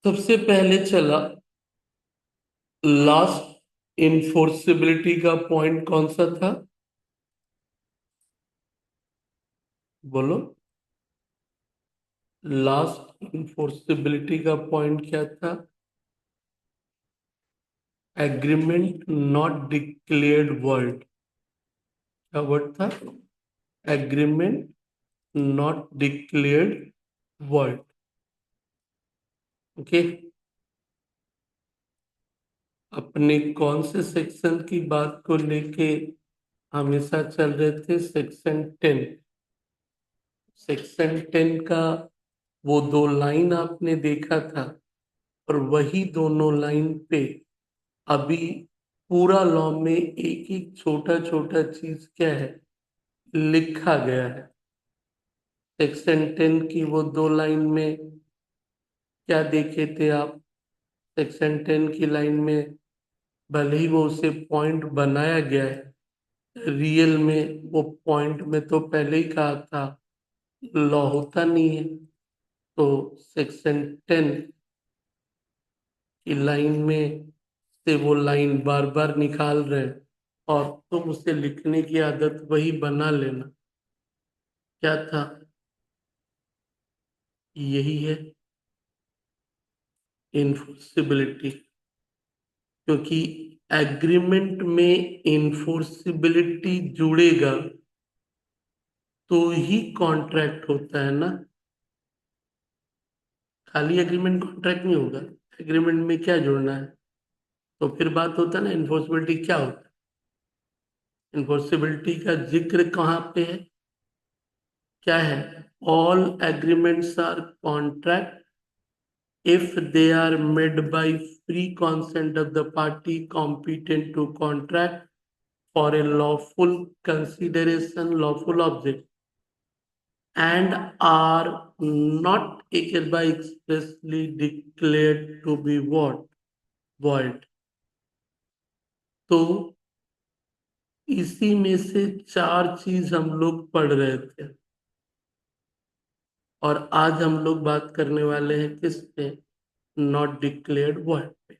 सबसे पहले चला लास्ट इनफोर्सिबिलिटी का पॉइंट कौन सा था? बोलो। लास्ट इनफोर्सिबिलिटी का पॉइंट क्या था? Agreement not declared void. क्या वर्ड था? Agreement not declared void. Okay. अपने कौन से सेक्शन की बात को लेके हमेशा चल रहे थे? सेक्शन 10। सेक्शन 10 का वो दो लाइन आपने देखा था, और वही दोनों लाइन पे अभी पूरा लॉ में एक एक छोटा छोटा चीज क्या है, लिखा गया है। सेक्शन 10 की वो दो लाइन में क्या देखे थे आप? सेक्शन 10 की लाइन में भले ही वो उसे पॉइंट बनाया गया है, रियल में वो पॉइंट में तो पहले ही कहा था लॉ होता नहीं है। तो सेक्शन 10 की लाइन में से वो लाइन बार बार निकाल रहे हैं, और तुम उसे लिखने की आदत वही बना लेना। क्या था? यही है इन्फोर्सिबिलिटी। क्योंकि एग्रीमेंट में इन्फोर्सिबिलिटी जुड़ेगा तो ही कॉन्ट्रैक्ट होता है ना। खाली एग्रीमेंट कॉन्ट्रैक्ट नहीं होगा। एग्रीमेंट में क्या जुड़ना है? तो फिर बात होता है ना, इन्फोर्सिबिलिटी क्या होता है? इन्फोर्सिबिलिटी का जिक्र कहाँ पे है? क्या है? All agreements are contract if they are made by free consent of the party competent to contract for a lawful consideration, lawful object, and are not hereby expressly declared to be what? Void. तो इसी में से चार चीज हम लोग पढ़ रहे थे, और आज हम लोग बात करने वाले हैं किस पे? नॉट डिक्लेयर्ड वॉइड पे।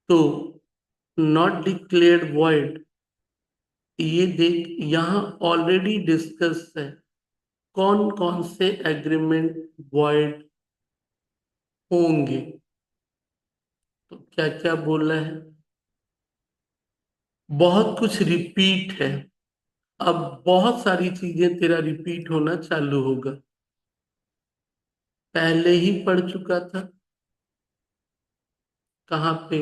तो नॉट डिक्लेयर्ड वॉइड, ये देख यहाँ ऑलरेडी डिस्कस है कौन कौन से एग्रीमेंट वॉइड होंगे। तो क्या क्या बोला है? बहुत कुछ रिपीट है। अब बहुत सारी चीजें तेरा रिपीट होना चालू होगा। पहले ही पढ़ चुका था। कहाँ पे?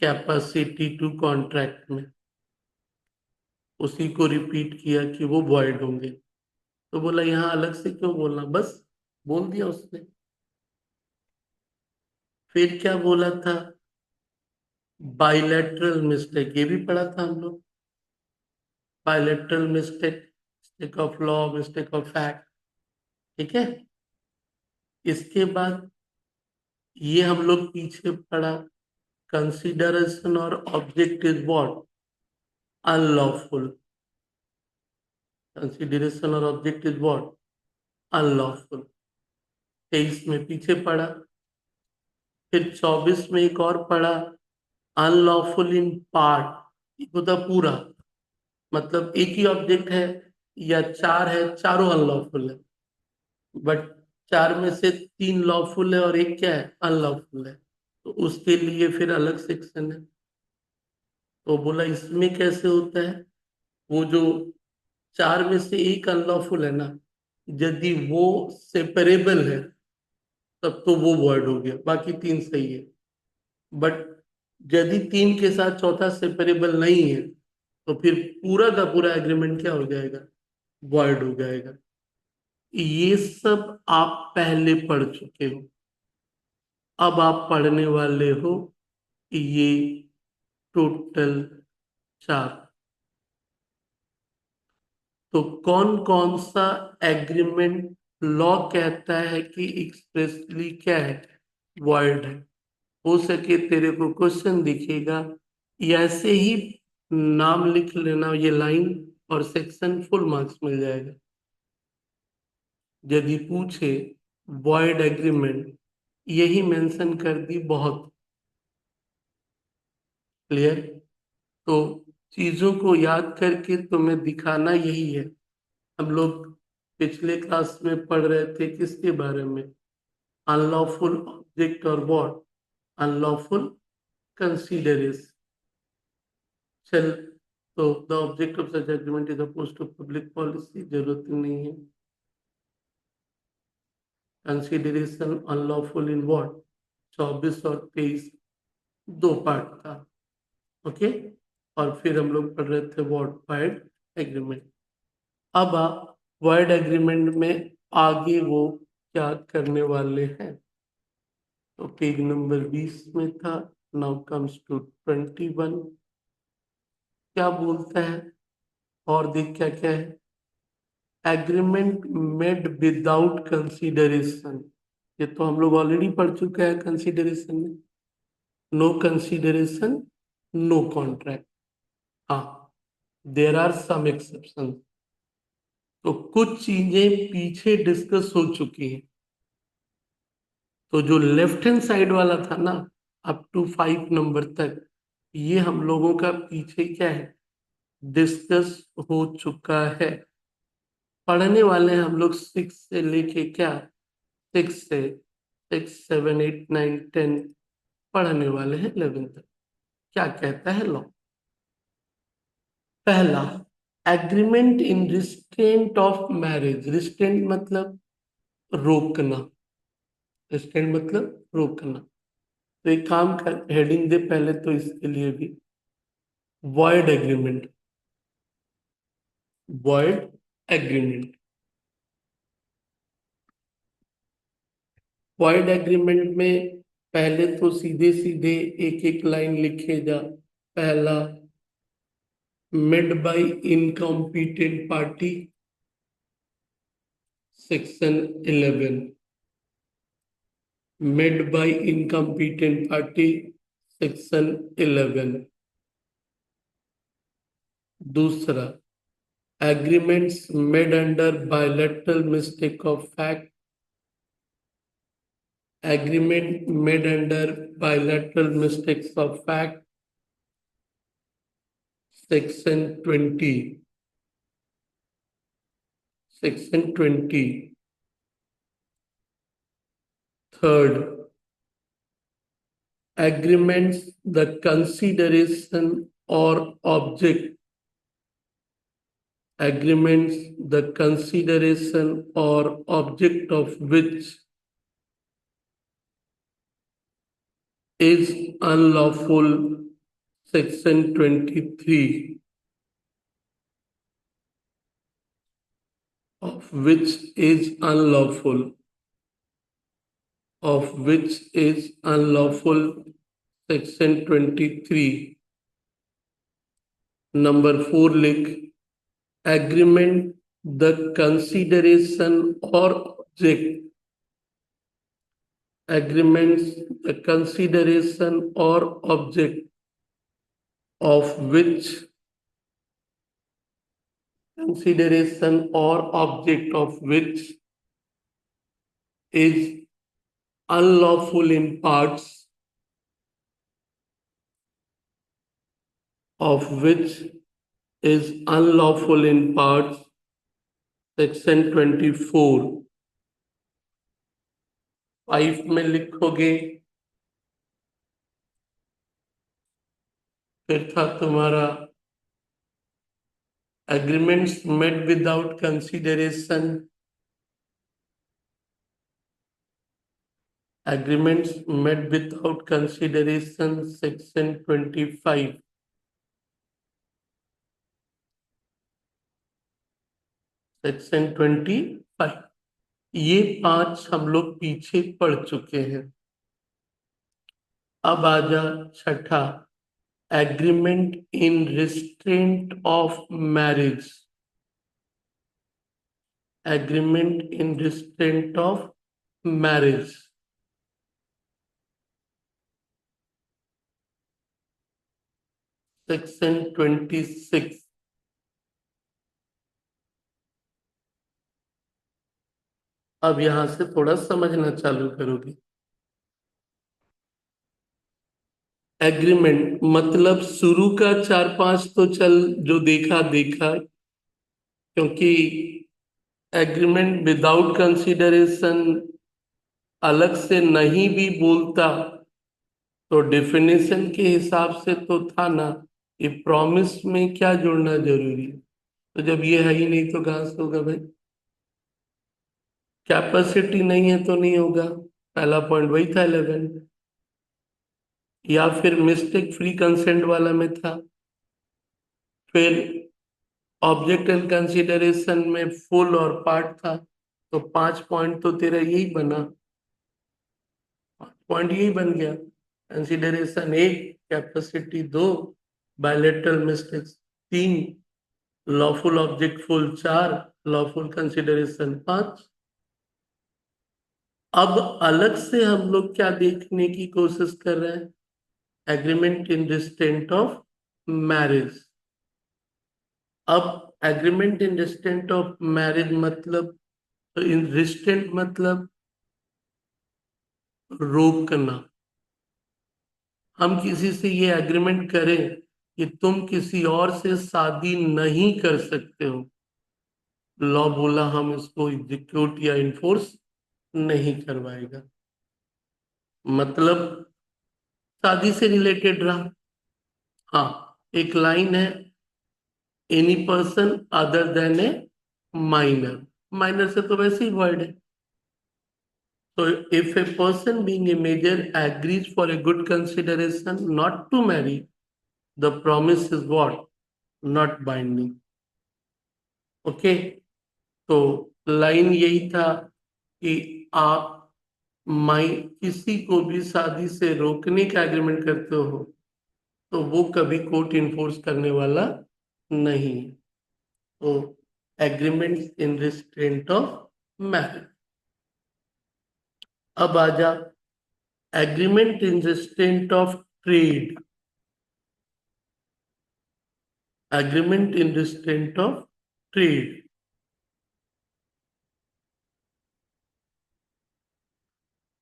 कैपेसिटी टू कॉन्ट्रैक्ट में। उसी को रिपीट किया कि वो वॉइड होंगे। तो बोला यहाँ अलग से क्यों बोलना, बस बोल दिया उसने। फिर क्या बोला था? बाइलेटरल मिस्टेक, ये भी पढ़ा था हम लोग। Bilateral mistake, mistake of law, mistake of fact. ठीक है। इसके बाद ये हम लोग पीछे पढ़ा, कंसिडरेशन और object is what? Unlawful. Consideration और ऑब्जेक्ट इज व्हाट? अनलॉफुल। 23 में पीछे पढ़ा। फिर 24 में एक और पढ़ा, अनलॉफुल इन पार्ट। एक होता पूरा, मतलब एक ही ऑब्जेक्ट है या चार है, चारों अनलॉफुल है, बट चार में से तीन लॉफुल है और एक क्या है? अनलॉफुल है। तो उसके लिए फिर अलग सेक्शन है। तो बोला इसमें कैसे होता है? वो जो चार में से एक अनलॉफुल है ना, यदि वो सेपरेबल है तब तो वो वर्ड हो गया, बाकी तीन सही है। बट यदि तीन के साथ चौथा सेपरेबल नहीं है तो फिर पूरा का पूरा एग्रीमेंट क्या हो जाएगा? वर्ड हो जाएगा। ये सब आप पहले पढ़ चुके हो। अब आप पढ़ने वाले हो ये टोटल चार। तो कौन कौन सा एग्रीमेंट लॉ कहता है कि एक्सप्रेसली क्या है? वर्ड है। हो सके तेरे को क्वेश्चन दिखेगा, या ऐसे ही नाम लिख लेना ये लाइन, और सेक्शन फुल मार्क्स मिल जाएगा। यदि पूछे वॉइड एग्रीमेंट, यही मेंशन कर दी, बहुत क्लियर। तो चीजों को याद करके तुम्हें दिखाना यही है। हम लोग पिछले क्लास में पढ़ रहे थे किसके बारे में, अनलॉफुल ऑब्जेक्ट और व्हाट, अनलॉफुल कंसीडरेशन। चल, तो the object of such agreement is oppose to public policy, जरूरत ही नहीं है। कंसीडरेशन अनलॉफुल इन व्हाट, 24 और 23 दो पार्ट था। ओके, और फिर हम लोग पढ़ रहे थे व्हाट, वाइड एग्रीमेंट। अब आप वाइड एग्रीमेंट में आगे वो क्या करने वाले हैं, तो पेज नंबर 20 में था। नाउ कम्स टू 21, क्या बोलता है, और देख क्या क्या है। एग्रीमेंट मेड विदाउट कंसीडरेशन, ये तो हम लोग ऑलरेडी पढ़ चुके हैं कंसीडरेशन में। No consideration, no contract. हाँ, देर आर सम एक्सेप्शन। तो कुछ चीजें पीछे डिस्कस हो चुकी हैं। तो जो लेफ्ट हैंड साइड वाला था ना, अप टू 5 नंबर तक, ये हम लोगों का पीछे क्या है, डिस्कस हो चुका है। पढ़ने वाले हैं हम लोग 6 से लेके क्या, 6 से 6, 7, 8, 9, 10 पढ़ने वाले हैं 11 तक। क्या कहता है लॉ, पहला, agreement in restraint of marriage. Restraint मतलब रोकना, रिस्ट्रेंट मतलब रोकना। तो एक काम कर, हेडिंग दे पहले तो इसके लिए भी, void agreement, void agreement. Void agreement में पहले तो सीधे सीधे एक एक लाइन लिखे जा। पहला, made by incompetent party, section 11। Made by incompetent party, section 11। दूसरा, agreements made under bilateral mistake of fact, agreement made under bilateral mistakes of fact, section 20, section 20. Third, agreements the consideration or object, agreements the consideration or object of which is unlawful, section 23, of which is unlawful, of which is unlawful, section 23. Number 4 लिख, agreement the consideration or object, agreements the consideration or object of which, consideration or object of which is unlawful in parts, of which is unlawful in parts, section 24. 5 में लिखोगे, फिर था तुम्हारा agreements made without consideration, agreements made without consideration, section 25. Section 25, ये 5 हम लोग पीछे पढ़ चुके हैं। अब आजा छठा, agreement in restraint of marriage, agreement in restraint of marriage, section 26। अब यहां से थोड़ा समझना चालू करोगे। एग्रीमेंट मतलब शुरू का चार पांच तो चल जो देखा देखा, क्योंकि एग्रीमेंट विदाउट कंसिडरेशन अलग से नहीं भी बोलता तो डेफिनेशन के हिसाब से तो था ना। ये प्रॉमिस में क्या जोड़ना जरूरी है? तो जब ये है ही नहीं तो कहाँ से होगा भाई? कैपेसिटी नहीं है तो नहीं होगा। पहला पॉइंट वही था 11। या फिर मिस्टेक फ्री कंसेंट वाला में था। फिर ऑब्जेक्ट एंड कंसिडरेशन में फुल और पार्ट था। तो 5 पॉइंट तो तेरा यही बना। पॉइंट यही बन गया। कंसिडरेशन एक, कैपेसिटी दो, बायलेटरल मिस्टेक्स तीन, लॉफुल ऑब्जेक्ट फुल चार, लॉफुल कंसिडरेशन पांच। अब अलग से हम लोग क्या देखने की कोशिश कर रहे हैं? Agreement in restraint of marriage. अब agreement in restraint of marriage मतलब, तो इन रिस्ट्रेंट मतलब रोकना। हम किसी से ये एग्रीमेंट करें कि तुम किसी और से शादी नहीं कर सकते हो, लॉ बोला हम इसको एग्जीक्यूट या इन्फोर्स नहीं करवाएगा। मतलब शादी से रिलेटेड रहा। हाँ, एक लाइन है, any person other than a minor. Minor से तो वैसे ही वर्ड है। तो if a person being a major agrees for a good consideration not to marry, the promise is what? Not binding. Okay. तो लाइन यही था कि आप माई किसी को भी शादी से रोकने का एग्रीमेंट करते हो तो वो कभी कोर्ट इन्फोर्स करने वाला नहीं। तो agreement in restraint of marriage. अब आजा agreement in restraint of trade. Agreement in restraint of trade.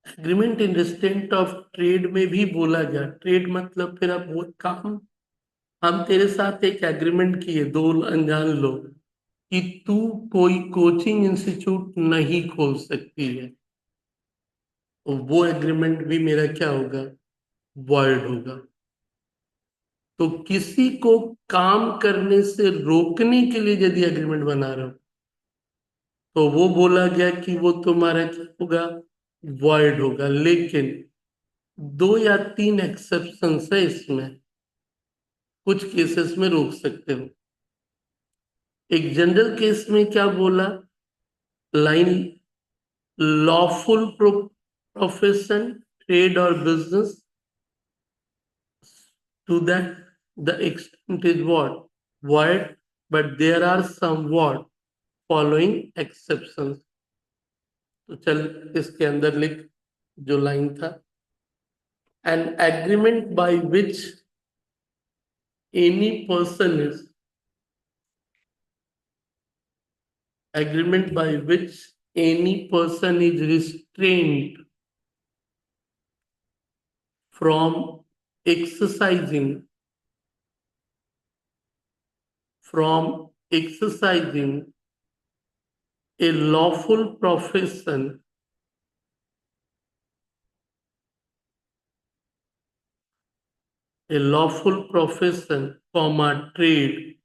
Agreement in restraint of trade में भी बोला गया, ट्रेड मतलब फिर अब वो काम। हम तेरे साथ एक एग्रीमेंट किए, दो अनजान लोग, कि तू कोई कोचिंग इंस्टीट्यूट नहीं खोल सकती है, तो वो एग्रीमेंट भी मेरा क्या होगा? वॉइड होगा। तो किसी को काम करने से रोकने के लिए यदि एग्रीमेंट बना रहे हो तो वो बोला गया कि वो तुम्हारा क्या होगा? वॉइड होगा। लेकिन दो या तीन एक्सेप्शन है इसमें, कुछ केसेस में रोक सकते हो। एक जनरल केस में क्या बोला? लाइन, लॉफुल प्रोफेशन, ट्रेड और business, to that the extent is what? Void, but there are somewhat following exceptions. तो चल इसके अंदर लिख जो लाइन था, an agreement by which any person is, agreement by which any person is restrained from exercising, from exercising a lawful profession, a lawful profession, comma, trade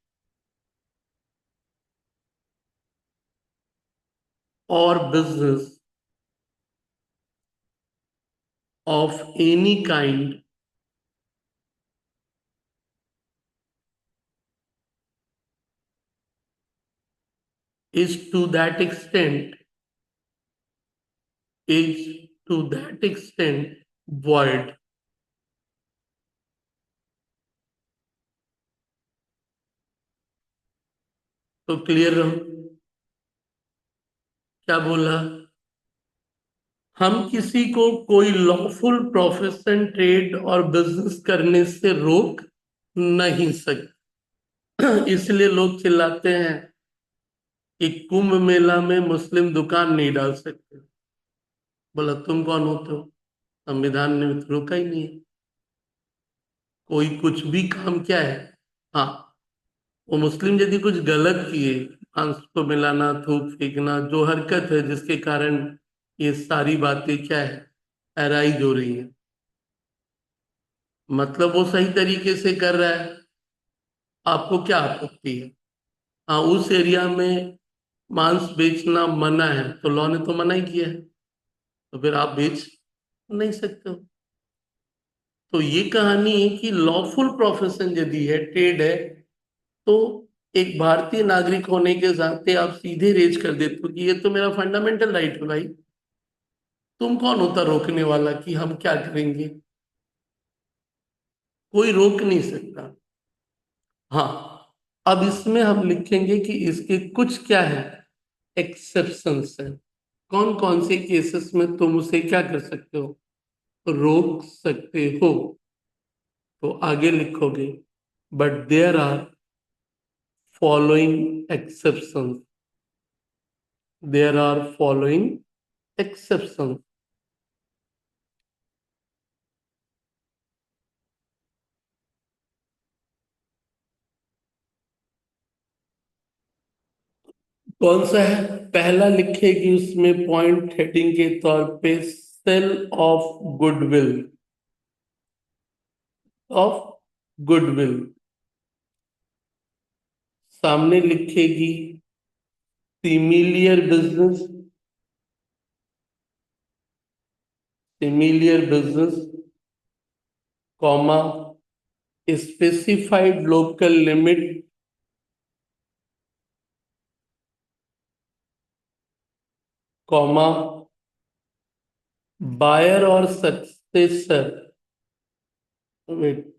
or business of any kind is to that extent, is to that extent void. तो clear रहो क्या बोला? हम किसी को कोई lawful profession, trade और business करने से रोक नहीं सकते। इसलिए लोग चिल्लाते हैं कि कुंभ मेला में मुस्लिम दुकान नहीं डाल सकते। बोला तुम कौन होते हो? संविधान ने तो रोका ही नहीं है। कोई कुछ भी काम क्या है, हाँ, वो मुस्लिम यदि कुछ गलत किए, मांस को मिलाना, थूक फेंकना, जो हरकत है जिसके कारण ये सारी बातें क्या है, अराइज हो रही है, मतलब वो सही तरीके से कर रहा है, आपको क्या आपत्ति है? हाँ, उस एरिया में मांस बेचना मना है तो लॉ ने तो मना ही किया है, तो फिर आप बेच नहीं सकते हो। तो ये कहानी है कि लॉफुल प्रोफेशन यदि है, ट्रेड है, तो एक भारतीय नागरिक होने के नाते आप सीधे रेज कर देते हो कि ये तो मेरा फंडामेंटल राइट है भाई। तुम कौन होता रोकने वाला कि हम क्या करेंगे? कोई रोक नहीं सकता। हाँ, अब इसमें हम लिखेंगे कि इसके कुछ क्या है, एक्सेप्शंस है। कौन कौन से केसेस में तुम उसे क्या कर सकते हो, रोक सकते हो। तो आगे लिखोगे, but there are following exceptions, there are following exceptions. कौन सा है? पहला लिखेगी उसमें पॉइंट हेडिंग के तौर पे, sale of goodwill, of goodwill. सामने लिखेगी similar business, similar business, comma, specified local limit, comma, buyer और सक्सेसर, वेट,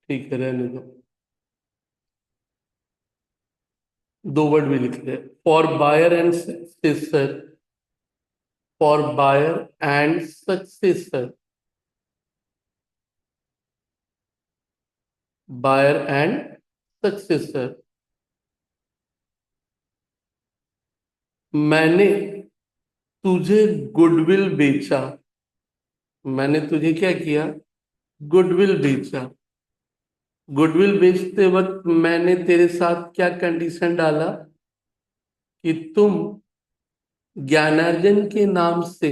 ठीक है रहने दो, दो वर्ड भी लिख रहे, for buyer and successor, for buyer and successor, buyer and successor. मैंने तुझे गुडविल बेचा, मैंने तुझे क्या किया, गुडविल बेचा। गुडविल बेचते वक्त मैंने तेरे साथ क्या कंडीशन डाला, कि तुम ज्ञानार्जन के नाम से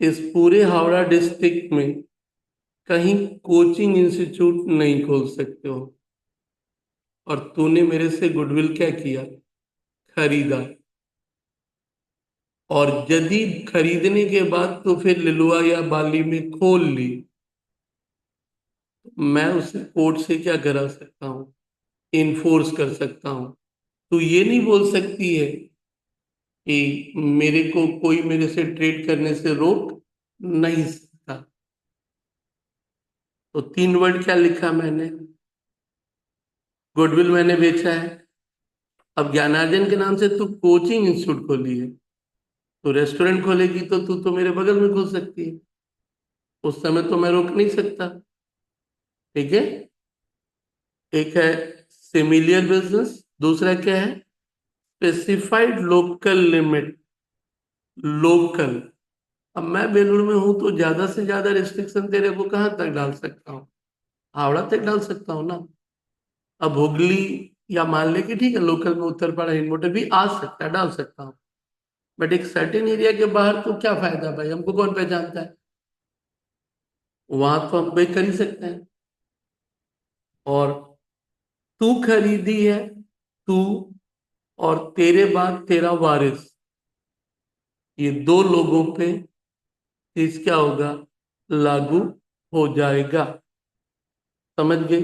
इस पूरे हावड़ा डिस्ट्रिक्ट में कहीं कोचिंग इंस्टीट्यूट नहीं खोल सकते हो। और तूने मेरे से गुडविल क्या किया, खरीदा। और यदि खरीदने के बाद तो फिर लिलुआ या बाली में खोल ली, मैं उसे कोर्ट से क्या करा सकता हूँ, इन्फोर्स कर सकता हूँ। तो ये नहीं बोल सकती है कि मेरे को कोई मेरे से ट्रेड करने से रोक नहीं सकता। तो तीन वर्ड क्या लिखा मैंने, गुडविल मैंने बेचा है। अब ज्ञानार्जन के नाम से तू कोचिंग इंस्टीट्यूट खोली है, तो रेस्टोरेंट खोलेगी तो तू तो मेरे बगल में खोल सकती है, उस समय तो मैं रोक नहीं सकता। ठीक है, एक है सिमिलियर बिजनेस, दूसरा क्या है, स्पेसिफाइड लोकल लिमिट, लोकल। अब मैं बेलूर में हूं तो ज्यादा से ज्यादा रिस्ट्रिक्शन तेरे को कहाँ तक डाल सकता हूँ, हावड़ा तक डाल सकता हूँ ना। अब हुगली, या मान ले कि ठीक है लोकल में उत्तरपाड़ा हिंदमोटर भी आ सकता है, डाल सकता हूँ, बट एक सर्टेन एरिया के बाहर तो क्या फायदा भाई, हमको कौन पहचानता है। वहां तो हम पे कर ही सकते हैं। और तू खरीदी है, तू और तेरे बाद तेरा वारिस, ये दो लोगों पे चीज क्या होगा, लागू हो जाएगा। समझ गए?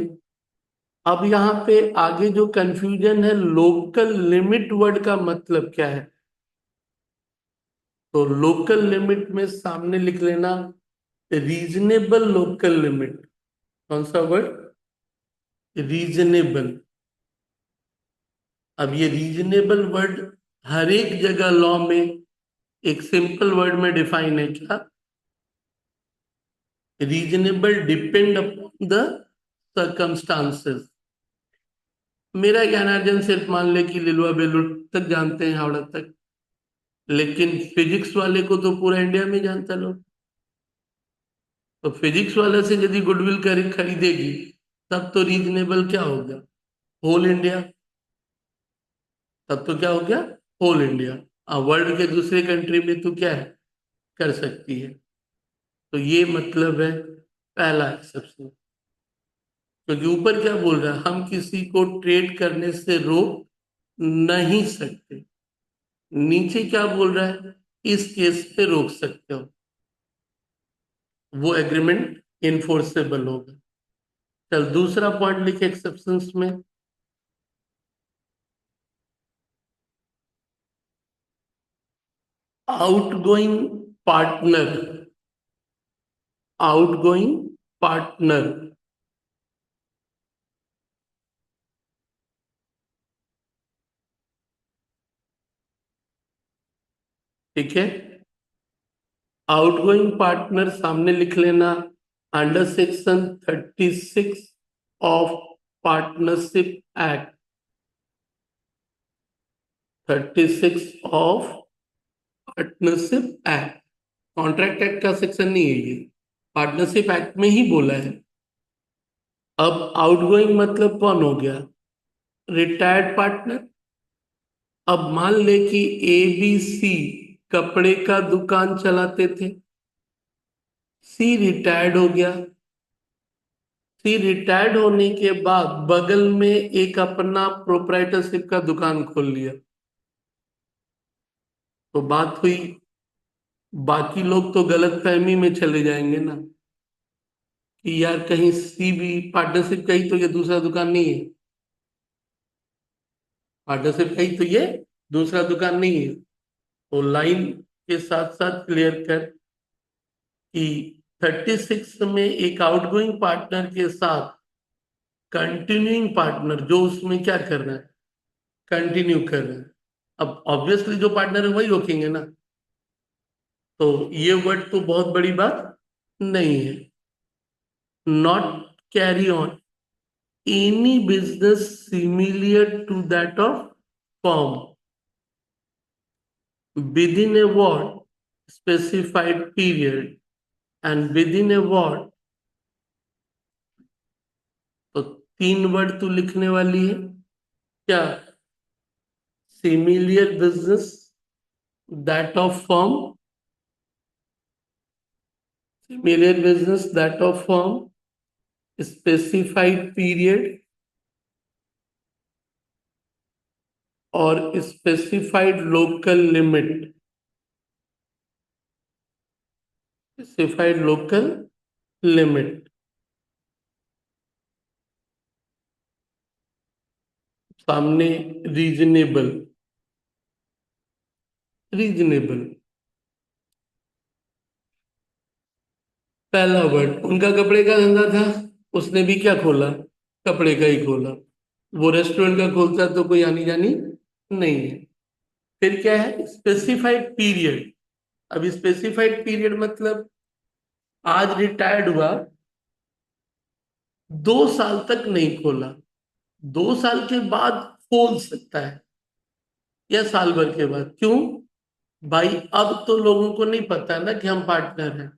अब यहाँ पे आगे जो कंफ्यूजन है, लोकल लिमिट वर्ड का मतलब क्या है। तो लोकल लिमिट में सामने लिख लेना, रीजनेबल लोकल लिमिट। कौन सा वर्ड, रीजनेबल। अब ये रीजनेबल वर्ड हर एक जगह लॉ में एक सिंपल वर्ड में डिफाइन है क्या, reasonable depend upon the circumstances। मेरा ज्ञानार्जन सिर्फ मान ले कि लिलुआ बेलुर तक जानते हैं, हावड़ा तक, लेकिन फिजिक्स वाले को तो पूरा इंडिया में जानता लोग। तो फिजिक्स वाले से यदि गुडविल खरीदेगी, तब तो रीजनेबल क्या हो गया, होल इंडिया। तब तो क्या हो गया, होल इंडिया। वर्ल्ड के दूसरे कंट्री में तो क्या है, कर सकती है। तो ये मतलब है पहला एक्सेप्शन। क्योंकि ऊपर क्या बोल रहा है, हम किसी को ट्रेड करने से रोक नहीं सकते। नीचे क्या बोल रहा है, इस केस पे रोक सकते हो, वो एग्रीमेंट इनफोर्सेबल होगा। चल दूसरा पॉइंट लिखे एक्सेप्शंस में, आउटगोइंग पार्टनर। आउटगोइंग पार्टनर, ठीक है। आउटगोइंग पार्टनर सामने लिख लेना, under section 36 of partnership act. 36 of partnership act, contract act का सेक्शन नहीं है ये, पार्टनरशिप एक्ट में ही बोला है। अब आउटगोइंग मतलब कौन हो गया, रिटायर्ड पार्टनर। अब मान ले कि ABC कपड़े का दुकान चलाते थे, सी रिटायर्ड हो गया। सी रिटायर्ड होने के बाद बगल में एक अपना प्रोप्राइटरशिप का दुकान खोल लिया। तो बात हुई, बाकी लोग तो गलत फहमी में चले जाएंगे ना, कि यार कहीं सी भी पार्टनरशिप कही तो ये दूसरा दुकान नहीं है, पार्टनरशिप कही तो ये दूसरा दुकान नहीं है। तो लाइन के साथ साथ क्लियर कर कि 36 में एक आउटगोइंग पार्टनर के साथ कंटिन्यूइंग पार्टनर जो उसमें क्या कर रहा है, कंटिन्यू कर रहे हैं। अब ऑब्वियसली जो पार्टनर है वही रोकेंगे ना, तो ये वर्ड तो बहुत बड़ी बात नहीं है। Not carry on any business similar to that of form within a what specified period, and within a what, तो तीन वर्ड तू लिखने वाली है क्या, similar business that of form, similar business that of form, specified period और specified local limit, specified local limit. सामने reasonable, reasonable पहला वर्ड। उनका कपड़े का धंधा था, उसने भी क्या खोला, कपड़े का ही खोला। वो रेस्टोरेंट का खोलता तो कोई आनी जानी नहीं है। फिर क्या है, स्पेसिफाइड पीरियड। अब स्पेसिफाइड पीरियड मतलब आज रिटायर्ड हुआ, 2 साल तक नहीं खोला, 2 साल के बाद खोल सकता है, या साल भर के बाद। क्यों भाई, अब तो लोगों को नहीं पता ना कि हम पार्टनर हैं।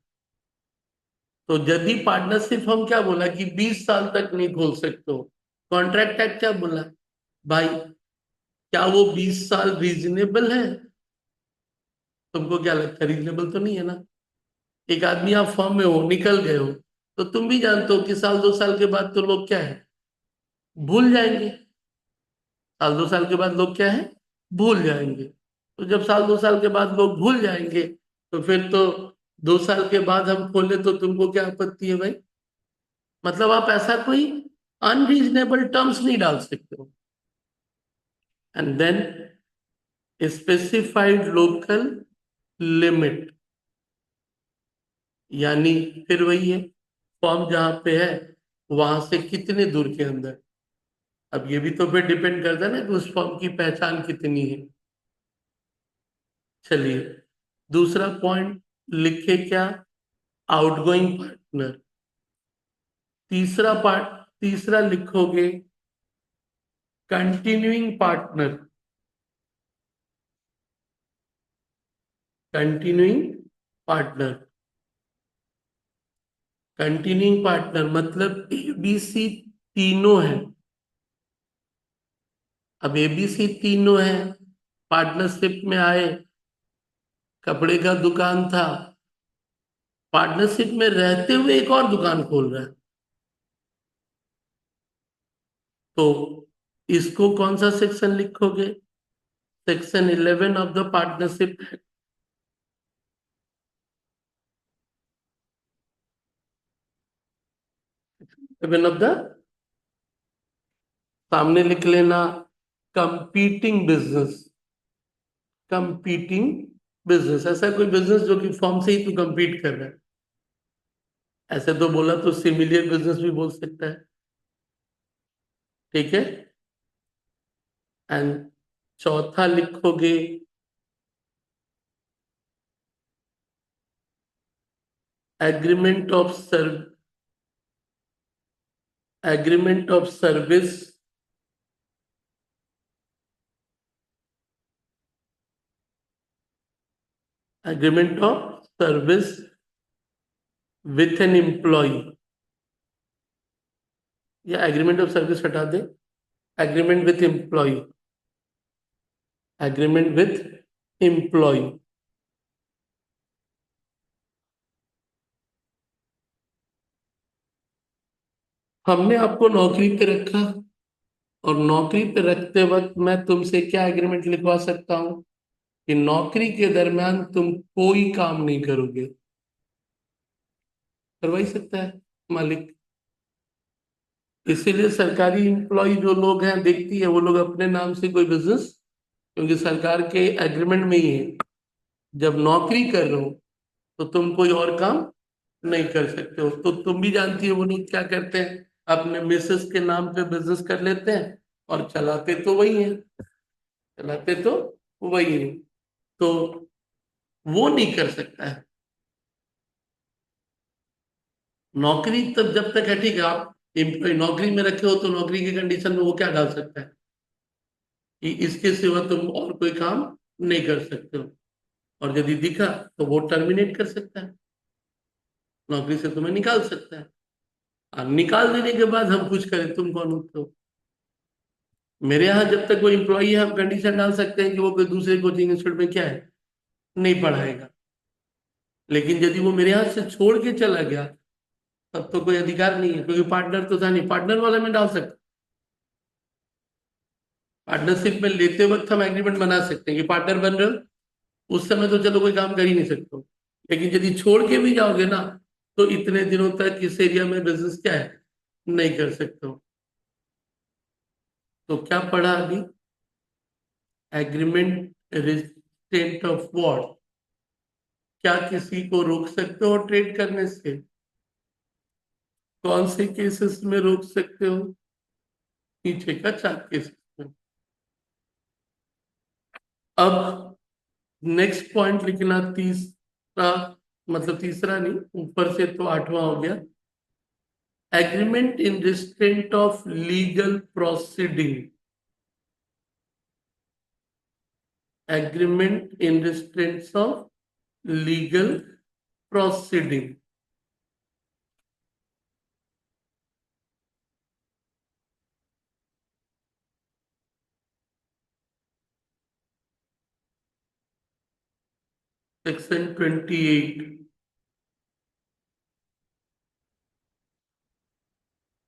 तो यदि पार्टनरशिप हम क्या बोला कि 20 साल तक नहीं खोल सकते हो, कॉन्ट्रैक्ट एक्ट क्या बोला भाई, क्या वो 20 साल रीजनेबल है, तुमको क्या लगता है, रीजनेबल तो नहीं है ना। एक आदमी आप फॉर्म में हो, निकल गए हो, तो तुम भी जानते हो कि साल 2 साल के बाद तो लोग क्या है, भूल जाएंगे। साल 2 साल के बाद लोग क्या है, भूल जाएंगे। तो जब साल 2 साल के बाद लोग भूल जाएंगे, तो फिर तो 2 साल के बाद हम खोले तो तुमको क्या आपत्ति है भाई। मतलब आप ऐसा कोई अनरीजनेबल टर्म्स नहीं डाल सकते हो। And then specified local limit, यानी फिर वही है, फॉर्म जहां पे है वहां से कितने दूर के अंदर। अब ये भी तो फिर डिपेंड करता है ना कि उस फॉर्म की पहचान कितनी है। चलिए दूसरा पॉइंट लिखे क्या, आउटगोइंग पार्टनर। तीसरा पार्ट तीसरा लिखोगे continuing partner. Continuing partner, continuing partner मतलब एबीसी तीनों है। अब एबीसी तीनों है, पार्टनरशिप में आए, कपड़े का दुकान था, पार्टनरशिप में रहते हुए एक और दुकान खोल रहा है, तो इसको कौन सा सेक्शन लिखोगे? Section 11 of the partnership. 11 of the, सामने लिख लेना कंपीटिंग बिजनेस। कंपीटिंग बिजनेस, ऐसा कोई बिजनेस जो कि फॉर्म से ही तू कंपीट कर रहा है। ऐसे तो बोला तो सिमिलियर बिजनेस भी बोल सकता है, ठीक है। एंड चौथा लिखोगे agreement of serve, agreement of service, agreement of service with an employee, या एग्रीमेंट ऑफ सर्विस हटा दे, agreement with employee, agreement with employee. हमने आपको नौकरी पे रखा, और नौकरी पे रखते वक्त मैं तुमसे क्या एग्रीमेंट लिखवा सकता हूं कि नौकरी के दरमियान तुम कोई काम नहीं करोगे। करवा ही सकता है मालिक। इसीलिए सरकारी एम्प्लॉय जो लोग हैं देखती है, वो लोग अपने नाम से कोई बिजनेस, क्योंकि सरकार के एग्रीमेंट में ही है, जब नौकरी कर रहे हो तो तुम कोई और काम नहीं कर सकते हो। तो तुम भी जानती हो वो लोग क्या करते हैं, अपने मिसेस के नाम पे बिजनेस कर लेते हैं, और चलाते तो वही है, चलाते तो वही है। तो वो नहीं कर सकता है। नौकरी तब जब तक है, ठीक है, आप एम्प्लॉय नौकरी में रखे हो तो नौकरी की कंडीशन में वो क्या डाल सकता है कि इसके सिवा तुम और कोई काम नहीं कर सकते हो, और यदि दिखा तो वो टर्मिनेट कर सकता है, नौकरी से तुम्हें निकाल सकता है। और निकाल देने के बाद हम कुछ करें, तुम कौन होते हो? मेरे यहाँ जब तक कोई एम्प्लॉई है, हम कंडीशन डाल सकते हैं कि वो कोई दूसरे कोचिंग इंस्टीट्यूट में क्या है, नहीं पढ़ाएगा। लेकिन यदि वो मेरे यहाँ से छोड़ के चला गया, तब तो कोई अधिकार नहीं है, क्योंकि पार्टनर तो था नहीं। पार्टनर वाला में डाल सकते, पार्टनरशिप में लेते वक्त हम एग्रीमेंट बना सकते हैं कि पार्टनर बन रहे हो, उस समय तो चलो कोई काम कर ही नहीं सकते हो। लेकिन यदि छोड़ के भी जाओगे ना, तो इतने दिनों तक इस एरिया में बिजनेस क्या है, नहीं कर सकते हो। तो क्या पढ़ा अभी? एग्रीमेंट रिस्ट्रेंट ऑफ वॉर, क्या किसी को रोक सकते हो ट्रेड करने से? कौन से केसेस में रोक सकते हो? पीछे का 4 केसेस में। अब नेक्स्ट पॉइंट लिखना तीसरा, मतलब तीसरा नहीं, ऊपर से तो 8वां हो गया। Agreement in restraint of legal proceeding, agreement in restraint of legal proceeding. Section 28।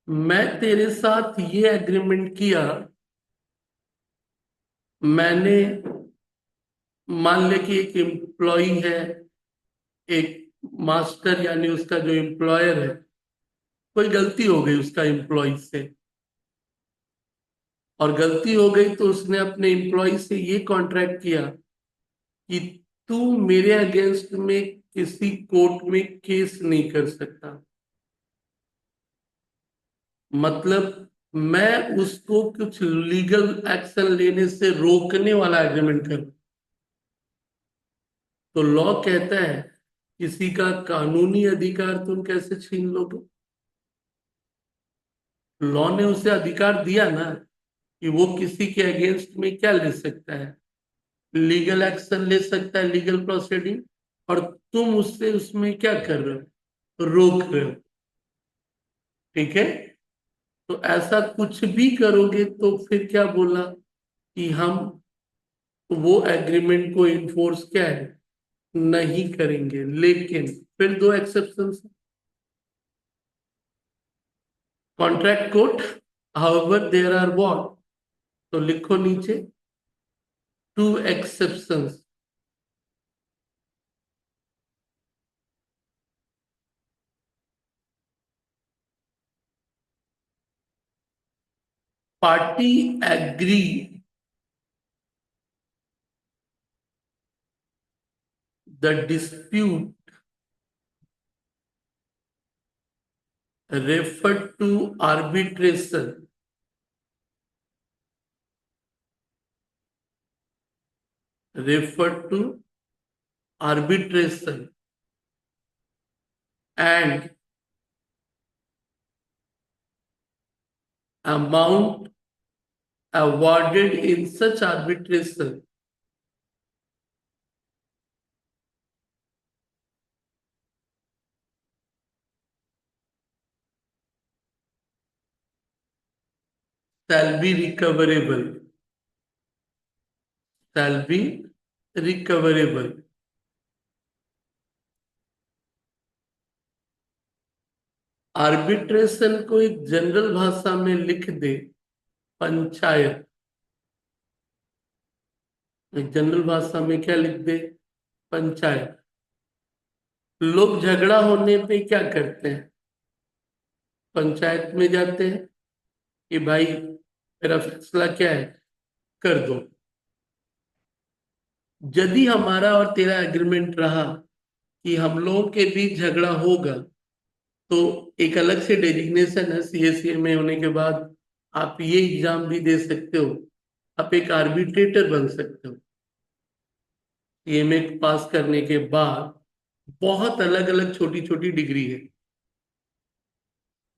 मैं तेरे साथ ये एग्रीमेंट किया, मैंने, मान ले कि एक एम्प्लॉय है, एक मास्टर यानी उसका जो एम्प्लॉयर है, कोई गलती हो गई उसका एम्प्लॉय से, और गलती हो गई तो उसने अपने एम्प्लॉय से ये कॉन्ट्रैक्ट किया कि तू मेरे अगेंस्ट में किसी कोर्ट में केस नहीं कर सकता। मतलब मैं उसको कुछ लीगल एक्शन लेने से रोकने वाला एग्रीमेंट कर। तो लॉ कहता है किसी का कानूनी अधिकार तुम कैसे छीन लोगे? लॉ ने उसे अधिकार दिया ना कि वो किसी के अगेंस्ट में क्या ले सकता है, लीगल एक्शन ले सकता है, लीगल प्रोसीडिंग। और तुम उससे उसमें क्या कर रहे हो, रोक रहे हो। ठीक है, तो ऐसा कुछ भी करोगे तो फिर क्या बोला कि हम वो एग्रीमेंट को इन्फोर्स क्या है, नहीं करेंगे। लेकिन फिर दो exceptions, contract court, however there are what, तो लिखो नीचे two exceptions. Party agree the dispute referred to arbitration referred to arbitration and amount awarded in such arbitration shall be recoverable, shall be recoverable। Arbitration को एक general भाषा में लिख दे पंचायत, एक general भाषा में क्या लिख दे, पंचायत। लोग झगड़ा होने पे क्या करते हैं, पंचायत में जाते हैं कि भाई मेरा फैसला क्या है, कर दो। यदि हमारा और तेरा एग्रीमेंट रहा कि हम लोगों के बीच झगड़ा होगा, तो एक अलग से डेजिग्नेशन है सीएसीए में होने के बाद आप ये एग्जाम भी दे सकते हो, आप एक आर्बिट्रेटर बन सकते हो। सीएमए पास करने के बाद बहुत अलग अलग छोटी छोटी डिग्री है,